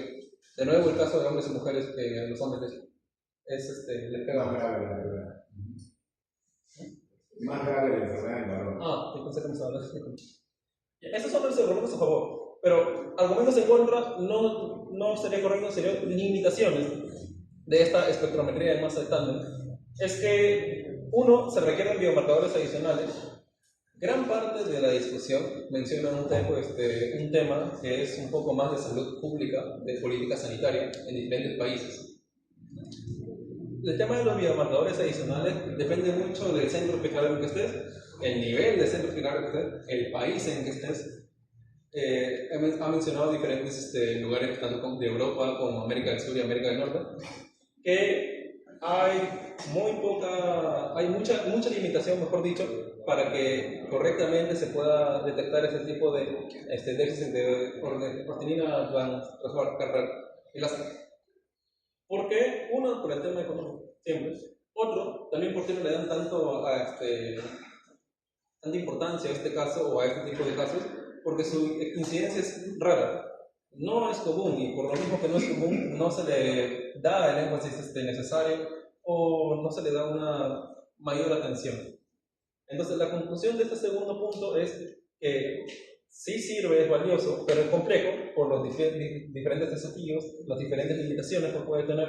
De nuevo el caso de hombres y mujeres, que los hombres les pegan. Más grave la enfermedad. Más grave la enfermedad en varón. Yo pensé que me estaba hablando. Esos son los argumentos a favor, pero argumentos en contra no sería correcto, serían limitaciones de esta espectrometría de masa de tándem. Es que, uno, se requieren biomarcadores adicionales. Gran parte de la discusión menciona un tema que es un poco más de salud pública, de política sanitaria en diferentes países. El tema de los biomarcadores adicionales depende mucho del centro hospitalario que estés el nivel de centro hospitalario que estés, el país en que estés. Ha mencionado diferentes lugares, tanto de Europa como América del Sur y América del Norte, que hay mucha limitación, mejor dicho, para que correctamente se pueda detectar ese tipo de déficit de ordenina transcarpal. ¿Por qué? Uno, por el tema económico, siempre. Otro, también porque no le dan tanta importancia a este caso o a este tipo de casos, porque su incidencia es rara. No es común, y por lo mismo que no es común, no se le da el énfasis necesario o no se le da una mayor atención. Entonces, la conclusión de este segundo punto es que sí sirve, es valioso, pero es complejo por los diferentes desafíos, las diferentes limitaciones que puede tener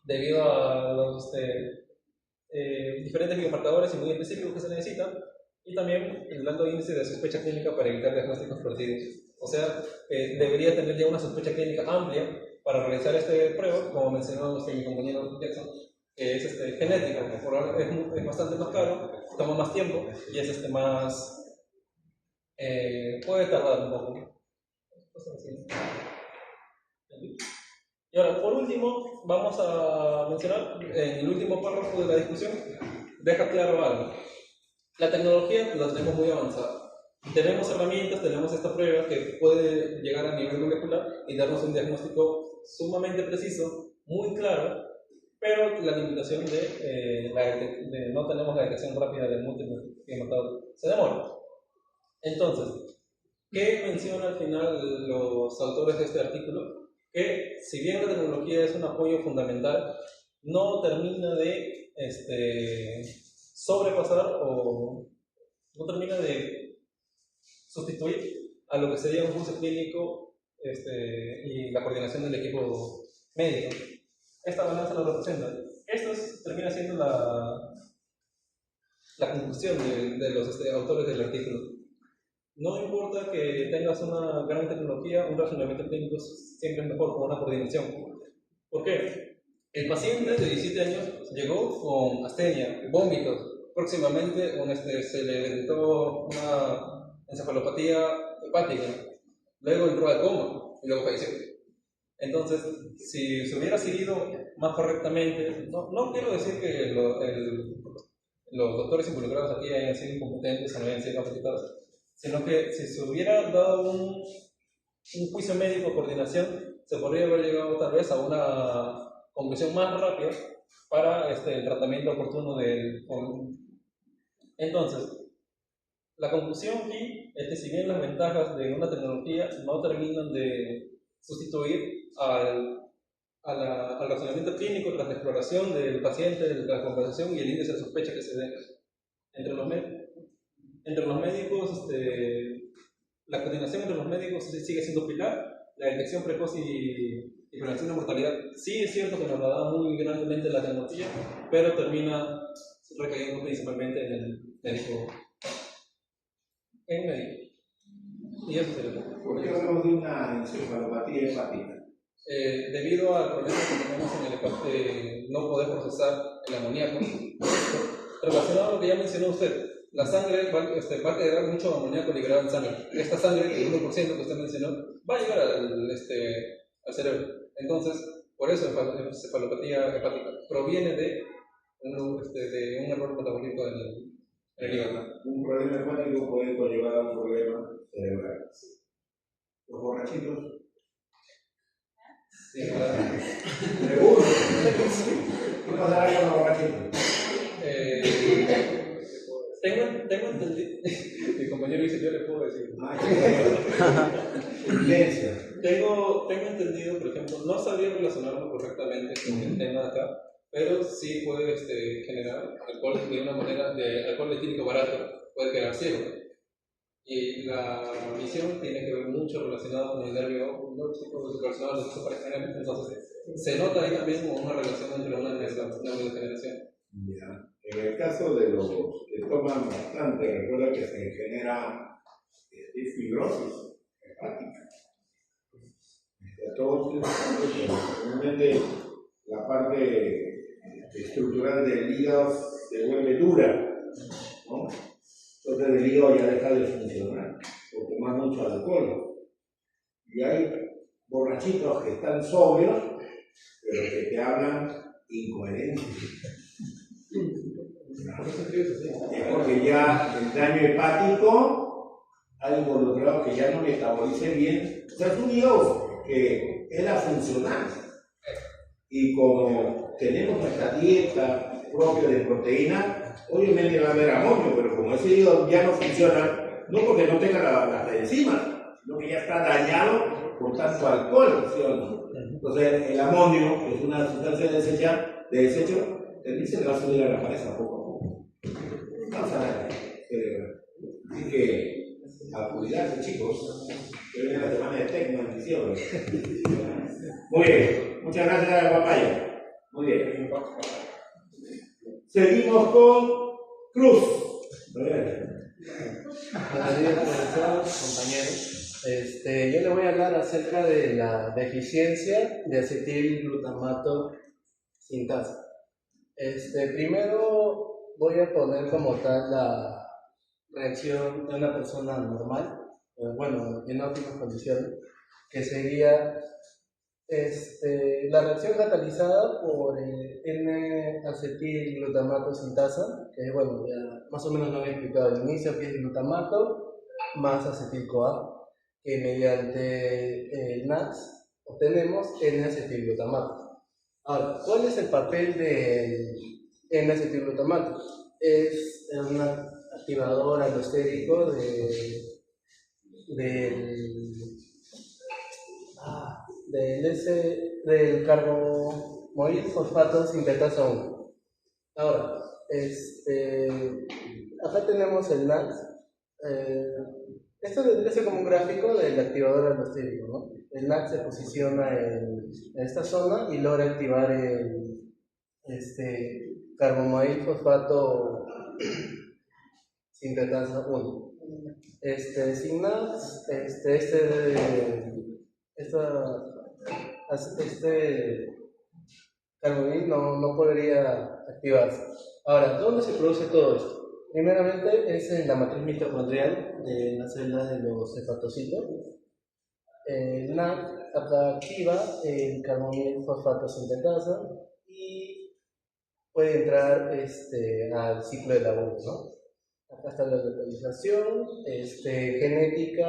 debido a los diferentes biomarcadores y muy específicos que se necesitan, y también el alto índice de sospecha clínica para evitar diagnósticos perdidos. O sea, debería tener ya una sospecha clínica amplia para realizar esta prueba, como mencionó mi compañero Jackson, que es genética, que por ahora es bastante más caro, toma más tiempo y es puede tardar un poco. Y ahora, por último, vamos a mencionar, en el último párrafo de la discusión, deja claro algo. La tecnología la tenemos muy avanzada. Tenemos herramientas, tenemos esta prueba que puede llegar a nivel molecular y darnos un diagnóstico sumamente preciso, muy claro, pero la limitación de no tenemos la detección rápida de múltiples hematomas. Se demora. Entonces, ¿qué menciona al final los autores de este artículo? Que si bien la tecnología es un apoyo fundamental, no termina de sobrepasar o no termina de sustituir a lo que sería un curso clínico y la coordinación del equipo médico. Esta balanza lo representa. Esto termina siendo la conclusión de los autores del artículo. No importa que tengas una gran tecnología, un razonamiento clínico siempre es mejor con una coordinación. ¿Por qué? El paciente de 17 años llegó con astenia, vómitos, próximamente se le detectó una encefalopatía hepática, luego entró al coma y luego falleció. Entonces, si se hubiera seguido más correctamente, no quiero decir que los doctores involucrados aquí hayan sido incompetentes o no hayan sido capacitados, sino que si se hubiera dado un juicio médico de coordinación, se podría haber llegado tal vez a una conclusión más rápida para el tratamiento oportuno del COVID. Entonces, la conclusión aquí es que si bien las ventajas de una tecnología no terminan de sustituir al razonamiento clínico tras la exploración del paciente, de la conversación y el índice de sospecha que se dé entre los médicos, la coordinación entre los médicos sigue siendo pilar. La detección precoz y prevención de mortalidad sí es cierto que nos la da muy grandemente la tecnología, pero termina recayendo principalmente en el médico. Y eso sería todo. ¿Por qué hablamos de una encefalopatía hepática? Debido al problema que tenemos en el hepático de no poder procesar el amoníaco, relacionado a lo que ya mencionó usted, la sangre va a quedar mucho amoníaco liberado en sangre. Esta sangre, el 1% que usted mencionó, va a llegar al cerebro. Entonces, por eso la encefalopatía hepática proviene de un error metabólico en el hígado. Un problema hepático puede conllevar a un problema cerebral. Los borrachitos. Sí, claro. ¿Seguro? ¿Qué pasará con los borrachitos? Tengo entendido. Mi compañero dice: yo le puedo decir. Tengo entendido, por ejemplo, no sabía relacionarlo correctamente con el tema de acá, pero sí puede generar alcohol de una manera, de alcohol etílico barato, puede quedar ciego. Y la visión tiene que ver mucho relacionado con el nervio óptico, relacionado a los usos paragenéricos. Entonces, se nota ahí también como una relación entre una neurodegeneración. Ya. En el caso de los que toman bastante, recuerda que se genera fibrosis hepática. Normalmente la parte estructural del hígado se vuelve dura, ¿no? Entonces el hígado ya deja de funcionar, porque toma mucho alcohol. Y hay borrachitos que están sobrios, pero que te hablan incoherentes. Es porque ya el daño hepático ha involucrado que ya no metabolice bien. O sea, es un hígado que era funcional. Y como tenemos nuestra dieta propia de proteína, obviamente va a haber amonio, pero como ese hígado ya no funciona, no porque no tenga las enzimas, sino que ya está dañado por tanto alcohol, ¿sí o no? Entonces el amonio, que es una sustancia de desecho, se le va a subir a la cabeza poco a poco. Vamos a ver. Así que a cuidarse, chicos, que viene la semana de Tecno en diciembre. Muy bien, muchas gracias, Papaya. Muy bien. Seguimos con Cruz. Buenos días, profesor, compañeros. Yo le voy a hablar acerca de la deficiencia de acetilglutamato sintasa. Primero voy a poner como tal la reacción de una persona normal, bueno, en óptimas condiciones, que sería la reacción catalizada por N-acetilglutamato sintasa, que bueno, ya más o menos lo había explicado al inicio, que es glutamato más acetil-CoA, que mediante el NAX obtenemos N-acetilglutamato. Ahora, ¿cuál es el papel del N-acetilglutamato? Es un activador alostérico del carbomoil fosfato sintetasa 1. Ahora, acá tenemos el NAX. Esto vendría a ser como un gráfico del activador alostérico, ¿no? El NAC se posiciona en esta zona y logra activar el carbomoil fosfato sintetasa 1. Sin NAC, carbomoil no podría activarse. Ahora, ¿dónde se produce todo esto? Primeramente es en la matriz mitocondrial de las células de los hepatocitos. El NAC acá activa el carbomoil fosfato sintetasa y puede entrar al ciclo de Laborde, ¿no? Acá está la localización genética.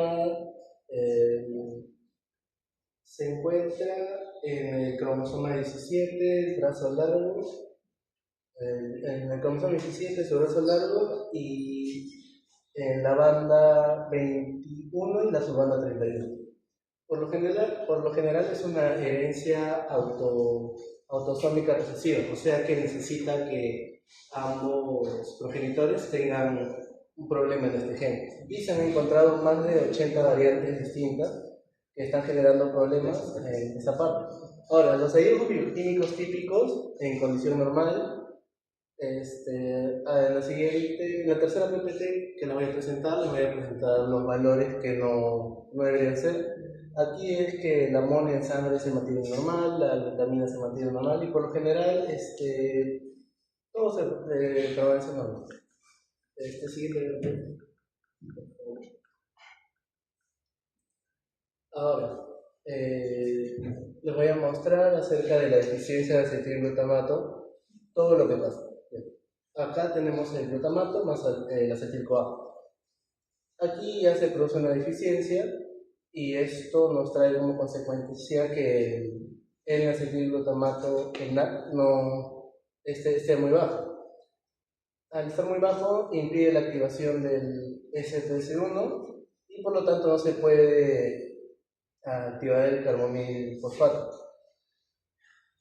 Se encuentra en el cromosoma 17, el brazo largo. En el cromosoma 17 su brazo largo y en la banda 21 y la subbanda 31. Por lo general es una herencia autosómica recesiva, o sea que necesita que ambos progenitores tengan un problema en este gen. Y se han encontrado más de 80 variantes distintas que están generando problemas en esa parte. Ahora, los hallazgos bioquímicos típicos en condición normal. En la tercera PPT que la voy a presentar, les voy a presentar los valores que no deberían ser. Aquí es que el amonio en sangre se mantiene normal, la glutamina se mantiene normal y por lo general todo se permanece normal. Siguiente. Ahora, les voy a mostrar acerca de la deficiencia de acetilglutamato, todo lo que pasa. Acá tenemos el glutamato más el acetil-CoA. Aquí ya se produce una deficiencia y esto nos trae como consecuencia que el acetilglutamato, el NAC, esté muy bajo. Al estar muy bajo impide la activación del STS1 y por lo tanto no se puede activar el carbomoil fosfato.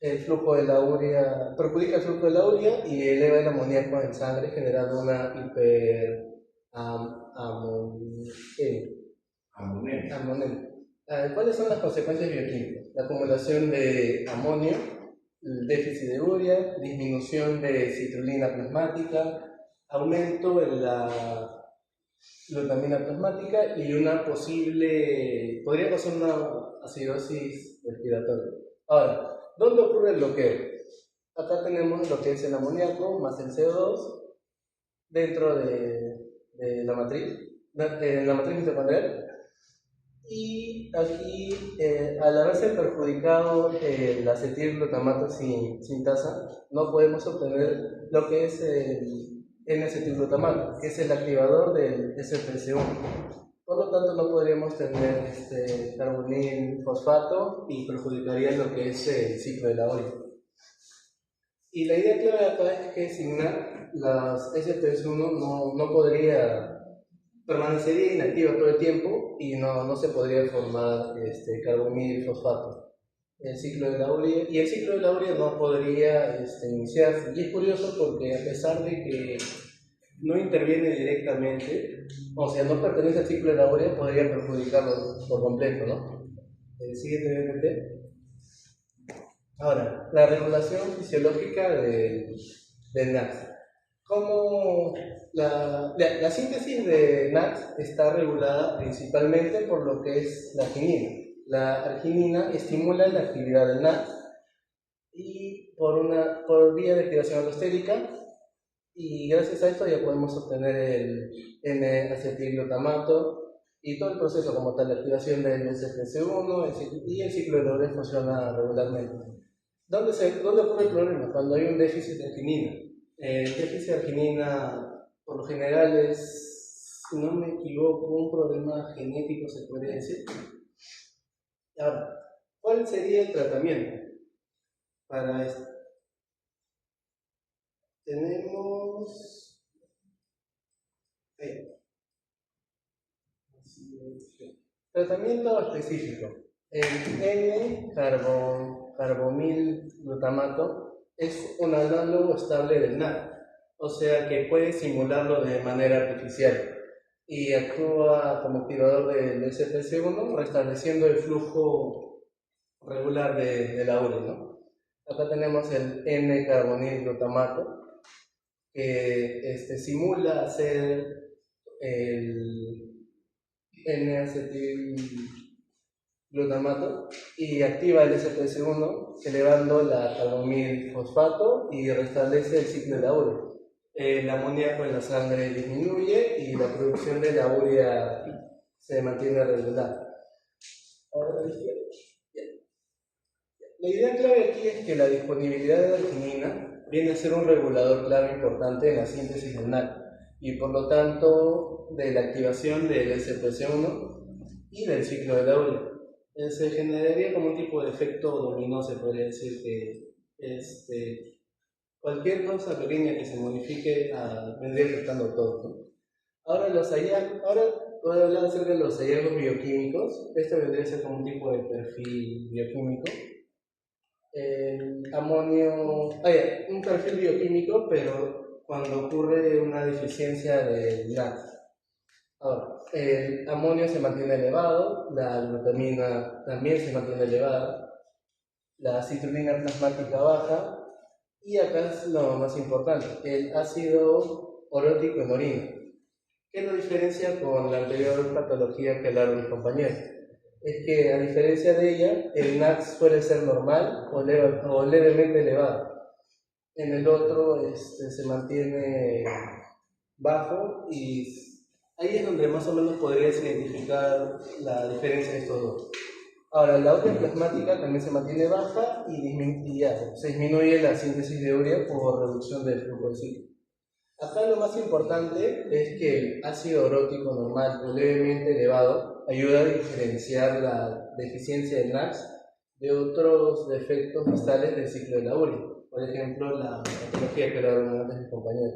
El flujo de la urea perjudica el flujo de la urea y eleva el amoníaco en sangre generando una hiperamonemia. ¿Cuáles son las consecuencias bioquímicas? La acumulación de amonio, el déficit de urea, disminución de citrulina plasmática, aumento en la glutamina plasmática y podría pasar una acidosis respiratoria. Ahora, ¿dónde ocurre el bloqueo? Acá tenemos lo que es el amoníaco más el CO2 dentro de la matriz, en la matriz mitocondrial. Y aquí, al haberse perjudicado el acetilglutamato sin tasa, no podemos obtener lo que es el N-acetilglutamato, que es el activador del SPC1. Por lo tanto, no podríamos tener carbonil fosfato y perjudicaría lo que es el ciclo de la urea. Y la idea clave acá es que sin NAC, las SPC1 no podría, permanecería inactiva todo el tiempo y no se podría formar carbonil fosfato. El ciclo de la urea, y el ciclo de la urea no podría iniciarse. Y es curioso porque a pesar de que no interviene directamente, o sea, no pertenece al ciclo de la urea, podría perjudicarlo por completo, ¿no? El siguiente BPT. Ahora, la regulación fisiológica del NAC. Como la síntesis de NAC está regulada principalmente por lo que es la arginina. La arginina estimula la actividad del NAC y por vía de activación allostérica, y gracias a esto ya podemos obtener el N-acetilglutamato y todo el proceso como tal, la activación del SPC1 y el ciclo de la urea funciona regularmente. ¿Dónde ocurre el problema? Cuando hay un déficit de arginina. El déficit de arginina, por lo general, es, si no me equivoco, un problema genético, se podría decir. Ahora, ¿cuál sería el tratamiento para esto? Tenemos... tratamiento específico. El N-carbonilglutamato es un análogo estable del NAC, o sea que puede simularlo de manera artificial y actúa como activador del SPC1, restableciendo el flujo regular de la urea, ¿no? Acá tenemos el N-carbonilglutamato, que simula hacer el N-acetilglutamato y activa el SPC1 elevando la carbonil fosfato y restablece el ciclo de la urea. El amoníaco en la sangre disminuye y la producción de la urea se mantiene regular. La idea clave aquí es que la disponibilidad de arginina viene a ser un regulador clave importante en la síntesis del NAC y por lo tanto de la activación del SPC1 y del ciclo de la urea. Se generaría como un tipo de efecto dominó, se podría decir que cualquier cosa pequeña que se modifique vendría afectando todo, ¿no? Ahora voy a hablar acerca de los hallazgos bioquímicos. Este vendría a ser como un tipo de perfil bioquímico. Un perfil bioquímico, pero cuando ocurre una deficiencia de NAC. Ahora, el amonio se mantiene elevado, la glutamina también se mantiene elevada, la citrulina plasmática baja, y acá es lo más importante, el ácido orótico en orina. ¿Qué lo diferencia con la anterior patología que hablaron mis compañeros? Es que a diferencia de ella, el NAC suele ser normal o levemente elevado. En el otro se mantiene bajo y ahí es donde más o menos podrías identificar la diferencia de estos dos. Ahora, la urea plasmática también se mantiene baja y se disminuye la síntesis de urea por reducción del flujo de ciclo. Acá lo más importante es que el ácido orótico normal o levemente elevado ayuda a diferenciar la deficiencia del NAC de otros defectos distales del ciclo de la urea. Por ejemplo, la patología que hablaron antes mis compañeros,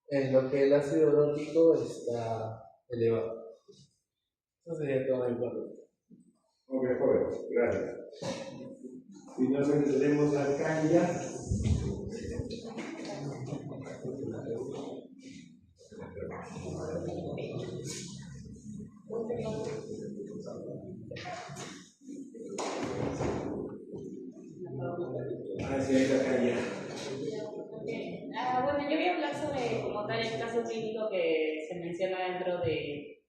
en lo que el ácido orótico está elevado. Eso sería todo mi parte. Ok, joven, gracias. Finalmente tenemos a Kanya. Bueno, yo voy a hablar sobre como tal el caso clínico que se menciona dentro de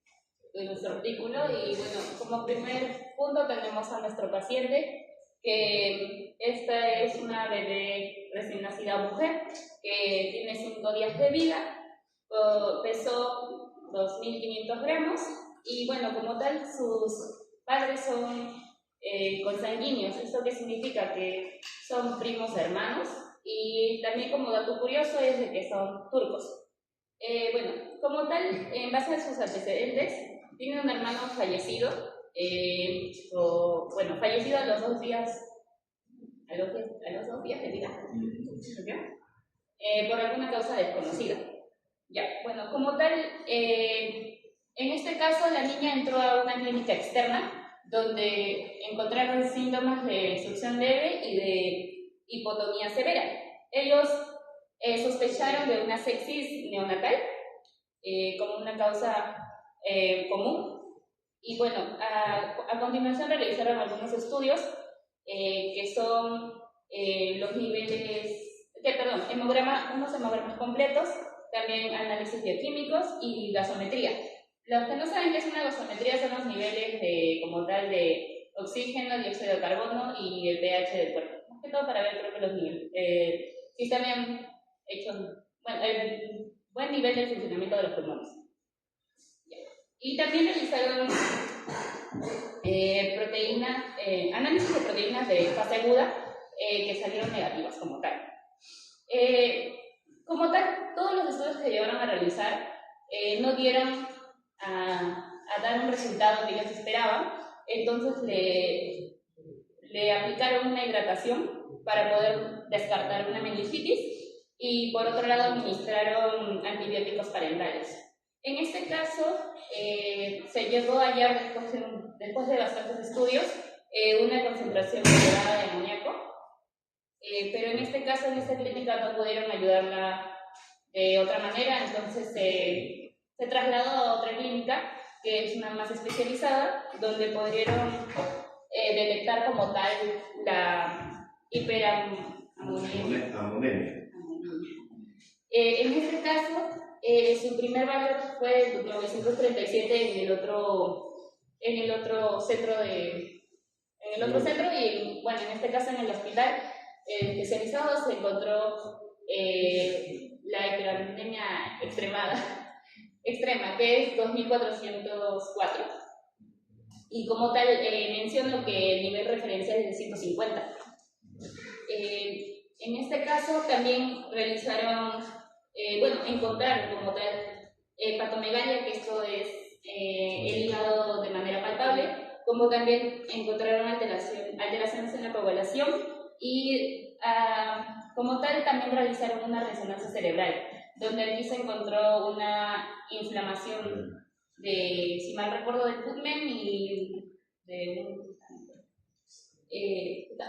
nuestro artículo y bueno, como primer punto tenemos a nuestro paciente que esta es una bebé recién nacida mujer que tiene 5 días de vida, pesó 2.500 gramos. Y bueno, como tal, sus padres son consanguíneos. ¿Esto qué significa? Que son primos hermanos. Y también como dato curioso es de que son turcos. Bueno, como tal, en base a sus antecedentes, tiene un hermano fallecido, fallecido a los 2 días, a los 2 días de vida, por alguna causa desconocida. Ya, bueno, como tal, en este caso la niña entró a una clínica externa donde encontraron síntomas de succión leve y de hipotonía severa. Ellos sospecharon de una sepsis neonatal como una causa común. Y bueno, a continuación realizaron algunos estudios que son los niveles, unos hemogramas completos, también análisis bioquímicos y gasometría. Los que no saben qué es una gasometría son los niveles como tal de oxígeno, dióxido de carbono y el pH del cuerpo. Más que todo para ver, creo que los niveles. Sí, también hecho el buen nivel de funcionamiento de los pulmones. Y también realizaron análisis de proteínas de fase aguda que salieron negativas como tal. Como tal, todos los estudios que llevaron a realizar no dieron a dar un resultado que ellos esperaban, entonces le aplicaron una hidratación para poder descartar una meningitis y por otro lado administraron antibióticos parentales. En este caso se llegó a hallar después de bastantes estudios una concentración elevada de amoníaco, pero en este caso en esta clínica no pudieron ayudarla de otra manera, entonces se trasladó a otra clínica que es una más especializada donde pudieron detectar como tal la hiperamonemia. En este caso, su primer valor fue 937 en el otro centro y bueno, en este caso en el hospital especializado se encontró la hiperamonemia extrema, que es 2404. Y como tal, menciono que el nivel referencial es de 150. En este caso también realizaron, encontraron como tal hepatomegalia, que esto es el hígado de manera palpable, como también encontraron alteraciones en la coagulación y como tal también realizaron una resonancia cerebral, donde aquí se encontró una inflamación si mal recuerdo, del putmen y de un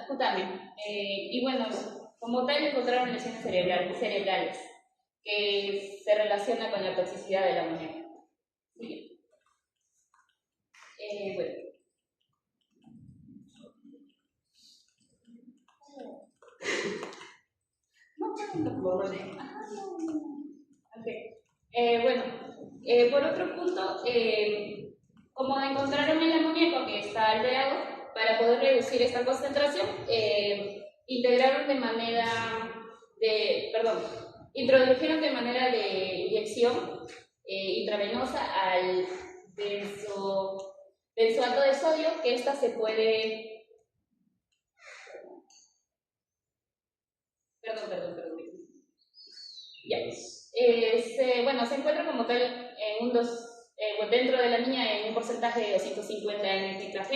putamen. Y bueno, como tal encontraron lesiones cerebrales que se relacionan con la toxicidad de la amoníaco. Sí. Bueno. Por otro punto, como encontraron el amoníaco que está alterado, para poder reducir esta concentración, introdujeron de manera de inyección intravenosa al benzoato de sodio, que esta se puede... se encuentra como tal dentro de la niña en un porcentaje de 250 NPKG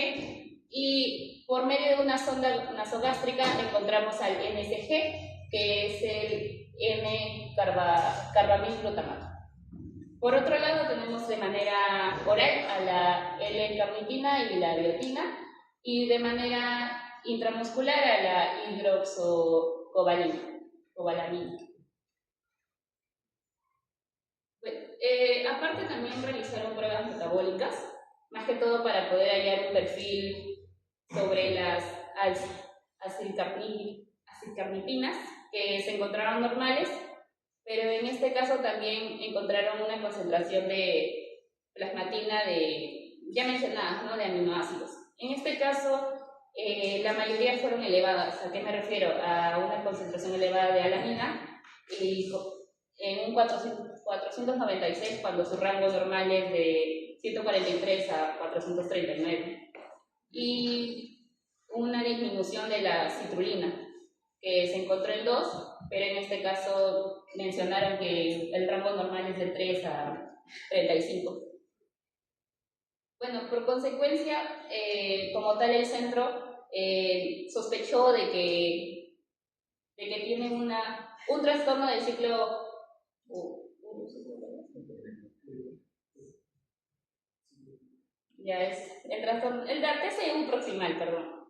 y por medio de una sonda nasogástrica encontramos al NSG, que es el N-carbamilglutamato. Por otro lado tenemos de manera oral a la L-carnitina y la biotina y de manera intramuscular a la hidroxocobalamina. Aparte también realizaron pruebas metabólicas, más que todo para poder hallar un perfil sobre las acilcarnipinas que se encontraron normales, pero en este caso también encontraron una concentración de plasmatina ya mencionadas, ¿no?, de aminoácidos. En este caso, la mayoría fueron elevadas. ¿A qué me refiero? A una concentración elevada de alanina y en un 400% 496 cuando su rango normal es de 143 a 439. Y una disminución de la citrulina, que se encontró en 2, pero en este caso mencionaron que el rango normal es de 3 a 35. Bueno, por consecuencia, como tal el centro sospechó de que tiene un trastorno del ciclo... ya es el trastorno, el TCU proximal, perdón,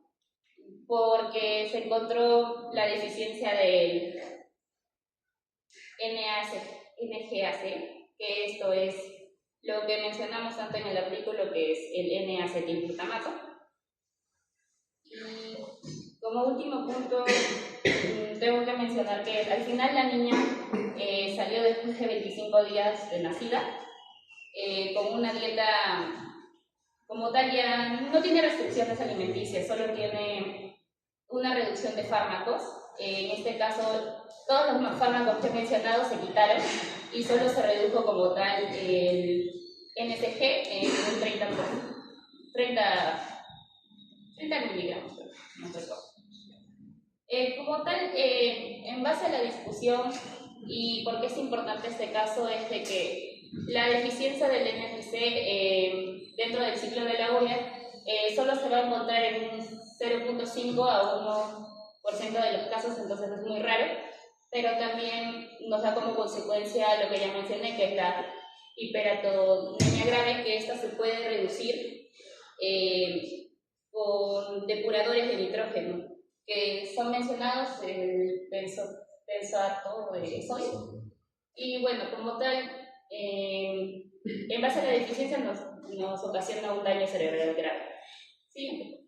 porque se encontró la deficiencia del NGAC, que esto es lo que mencionamos tanto en el artículo, que es el N-acetilglutamato. Y como último punto, tengo que mencionar que al final la niña salió después de 25 días de nacida, con una dieta como tal ya no tiene restricciones alimenticias, solo tiene una reducción de fármacos. En este caso, todos los fármacos que he mencionado se quitaron y solo se redujo como tal el NSG en un 30 miligramos. No recuerdo. Como tal, en base a la discusión y por qué es importante este caso es de que la deficiencia del NPC dentro del ciclo de la urea solo se va a encontrar en un 0.5 a 1% de los casos, entonces es muy raro, pero también nos da como consecuencia lo que ya mencioné, que es la hiperatonemia grave, que esta se puede reducir con depuradores de nitrógeno, que son mencionados el benzoato de sodio. Y bueno, como tal, en base a la deficiencia nos ocasiona un daño cerebral grave. Siguiente.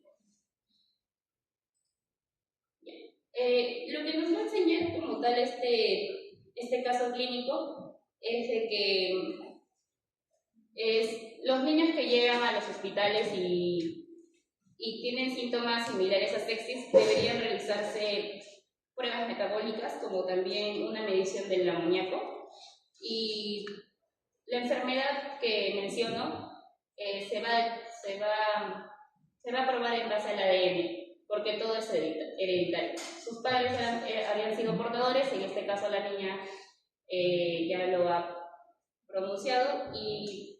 Lo que nos va a enseñar como tal este caso clínico es de que los niños que llegan a los hospitales y tienen síntomas similares a sepsis deberían realizarse pruebas metabólicas, como también una medición del amoníaco. Y la enfermedad que menciono se va a probar en base al ADN, porque todo es hereditario. Sus padres habían sido portadores, en este caso la niña ya lo ha pronunciado, y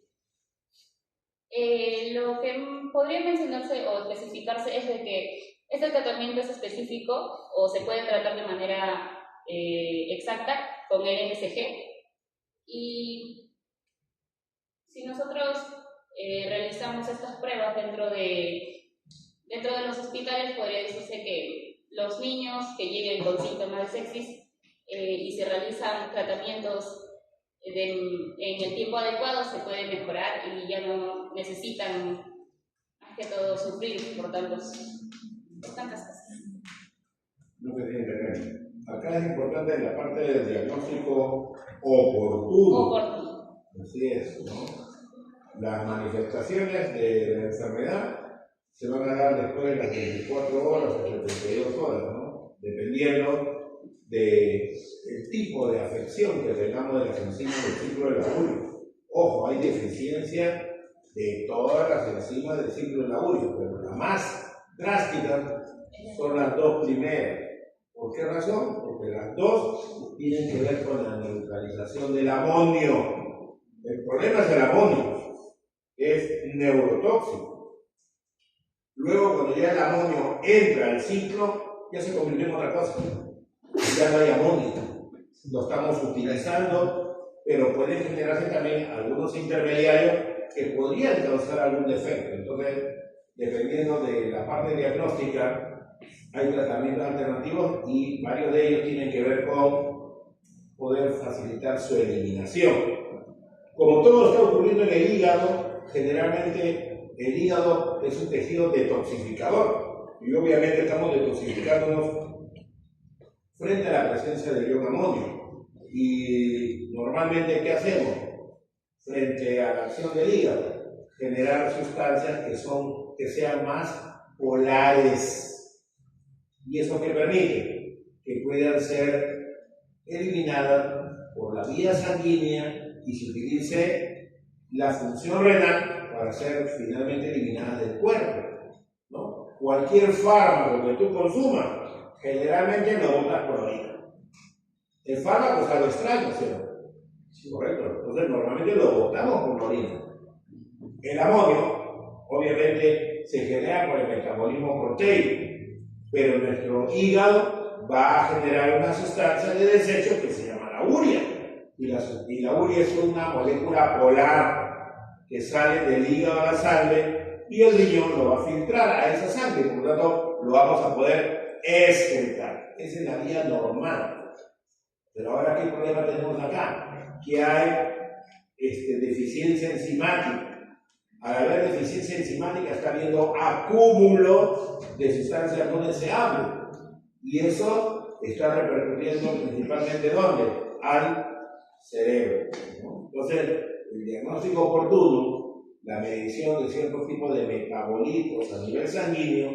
lo que podría mencionarse o especificarse es de que este tratamiento es específico o se puede tratar de manera exacta con el MSG, y si nosotros realizamos estas pruebas dentro de los hospitales, podría decirse que los niños que lleguen con síntomas de sepsis y se realizan tratamientos en el tiempo adecuado, se puede mejorar y ya no necesitan más que todo sufrir por tantas cosas. Lo que tiene que ver. Acá es importante la parte del diagnóstico oportuno. Así es, ¿no? Las manifestaciones de la enfermedad se van a dar después de las 24 horas o 72 horas, ¿no? Dependiendo del tipo de afección que tengamos de las enzimas del ciclo de la urea. Ojo, hay deficiencia de todas las enzimas del ciclo de la urea, pero la más drástica son las dos primeras. ¿Por qué razón? Porque las dos tienen que ver con la neutralización del amonio. El problema es el amonio, es neurotóxico. Luego, cuando ya el amonio entra al ciclo, ya se convirtió en otra cosa. Ya no hay amonio. Lo estamos utilizando, pero pueden generarse también algunos intermediarios que podrían causar algún defecto. Entonces, dependiendo de la parte diagnóstica, hay tratamientos alternativos y varios de ellos tienen que ver con poder facilitar su eliminación. Como todo está ocurriendo en el hígado, generalmente el hígado es un tejido detoxificador y obviamente estamos detoxificándonos frente a la presencia del ion amonio. Y normalmente, ¿qué hacemos? Frente a la acción del hígado, generar sustancias que sean más polares. ¿Y eso qué permite? Que puedan ser eliminadas por la vía sanguínea y se utilice la función renal para ser finalmente eliminada del cuerpo, ¿no? Cualquier fármaco que tú consumas, generalmente lo botas por orina. El fármaco es algo extraño, ¿cierto? Sí, correcto. Entonces, normalmente lo botamos por orina. El amonio, obviamente, se genera por el metabolismo proteico, pero nuestro hígado va a generar una sustancia de desecho que se llama la urea. Y la urea es una molécula polar que sale del hígado a la sangre y el riñón lo va a filtrar a esa sangre, por lo tanto lo vamos a poder excretar. Esa es la vía normal. Pero ahora, ¿qué problema tenemos acá? Que hay deficiencia enzimática. Al haber deficiencia enzimática está habiendo acúmulo de sustancias no deseables. Y eso está repercutiendo principalmente ¿dónde? Al cerebro, ¿no? Entonces, el diagnóstico oportuno, la medición de ciertos tipos de metabolitos a nivel sanguíneo,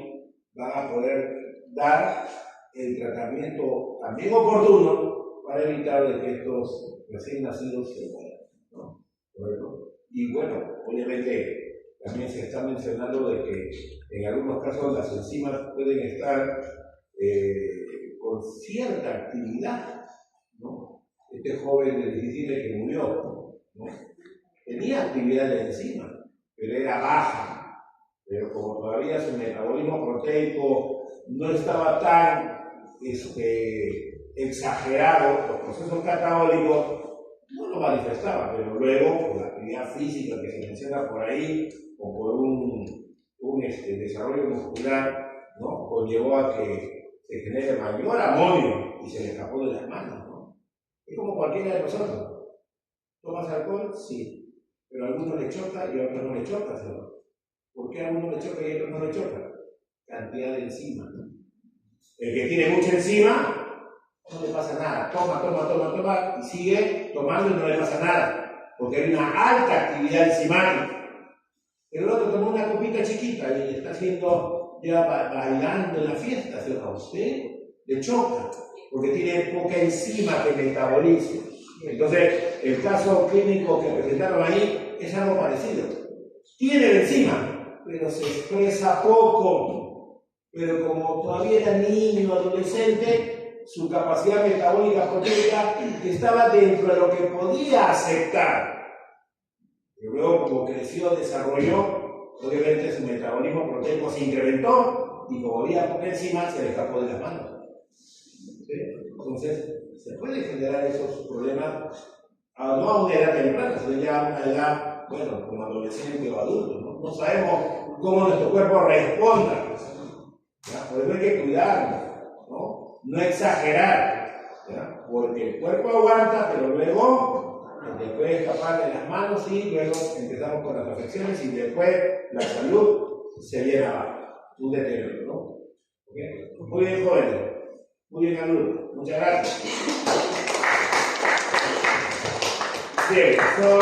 van a poder dar el tratamiento también oportuno para evitar de que estos recién nacidos se mueran, ¿no? ¿Correcto? Y bueno, obviamente también se está mencionando de que en algunos casos las enzimas pueden estar con cierta actividad, ¿no? Este joven de 17 que murió, ¿no? Tenía actividad de enzima, pero era baja. Pero como todavía su metabolismo proteico no estaba tan exagerado, los procesos catabólicos no lo manifestaba, pero luego por la actividad física que se menciona por ahí, o por un desarrollo muscular, ¿no? Conllevó a que se genere mayor amonio y se le escapó de las manos, ¿no? Es como cualquiera de nosotros. ¿Tomas alcohol? Sí. Pero a algunos le choca y a otros no le choca, ¿no? ¿Por qué a uno le choca y a otros no le choca? Cantidad de enzima, ¿no? El que tiene mucha enzima, no le pasa nada. Toma, y sigue tomando y no le pasa nada. Porque hay una alta actividad enzimática. El otro tomó una copita chiquita y está haciendo, ya bailando en la fiesta, ¿sí? A usted le choca, porque tiene poca enzima que metabolice. Entonces, el caso clínico que presentaron ahí es algo parecido. Tiene la enzima, pero se expresa poco. Pero como todavía era niño, adolescente, su capacidad metabólica proteica estaba dentro de lo que podía aceptar. Y luego, como creció, desarrolló, obviamente su metabolismo proteico se incrementó y como había poca enzima, se le escapó de las manos. ¿Sí? Entonces, se puede generar esos problemas no a una edad temprana, sino ya a una edad, bueno, como adolescente o adulto, ¿no? No sabemos cómo nuestro cuerpo responda. ¿Ya? Por eso hay que cuidarnos, ¿no? No exagerar, ¿ya? Porque el cuerpo aguanta, pero luego te puede escapar de las manos y luego empezamos con las afecciones y después la salud se viene abajo. Un deterioro, ¿no? ¿Okay? Muy bien, jóvenes. Muy bien, alumnos. Muchas gracias. Bien, son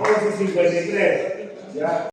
11:53. ¿Ya?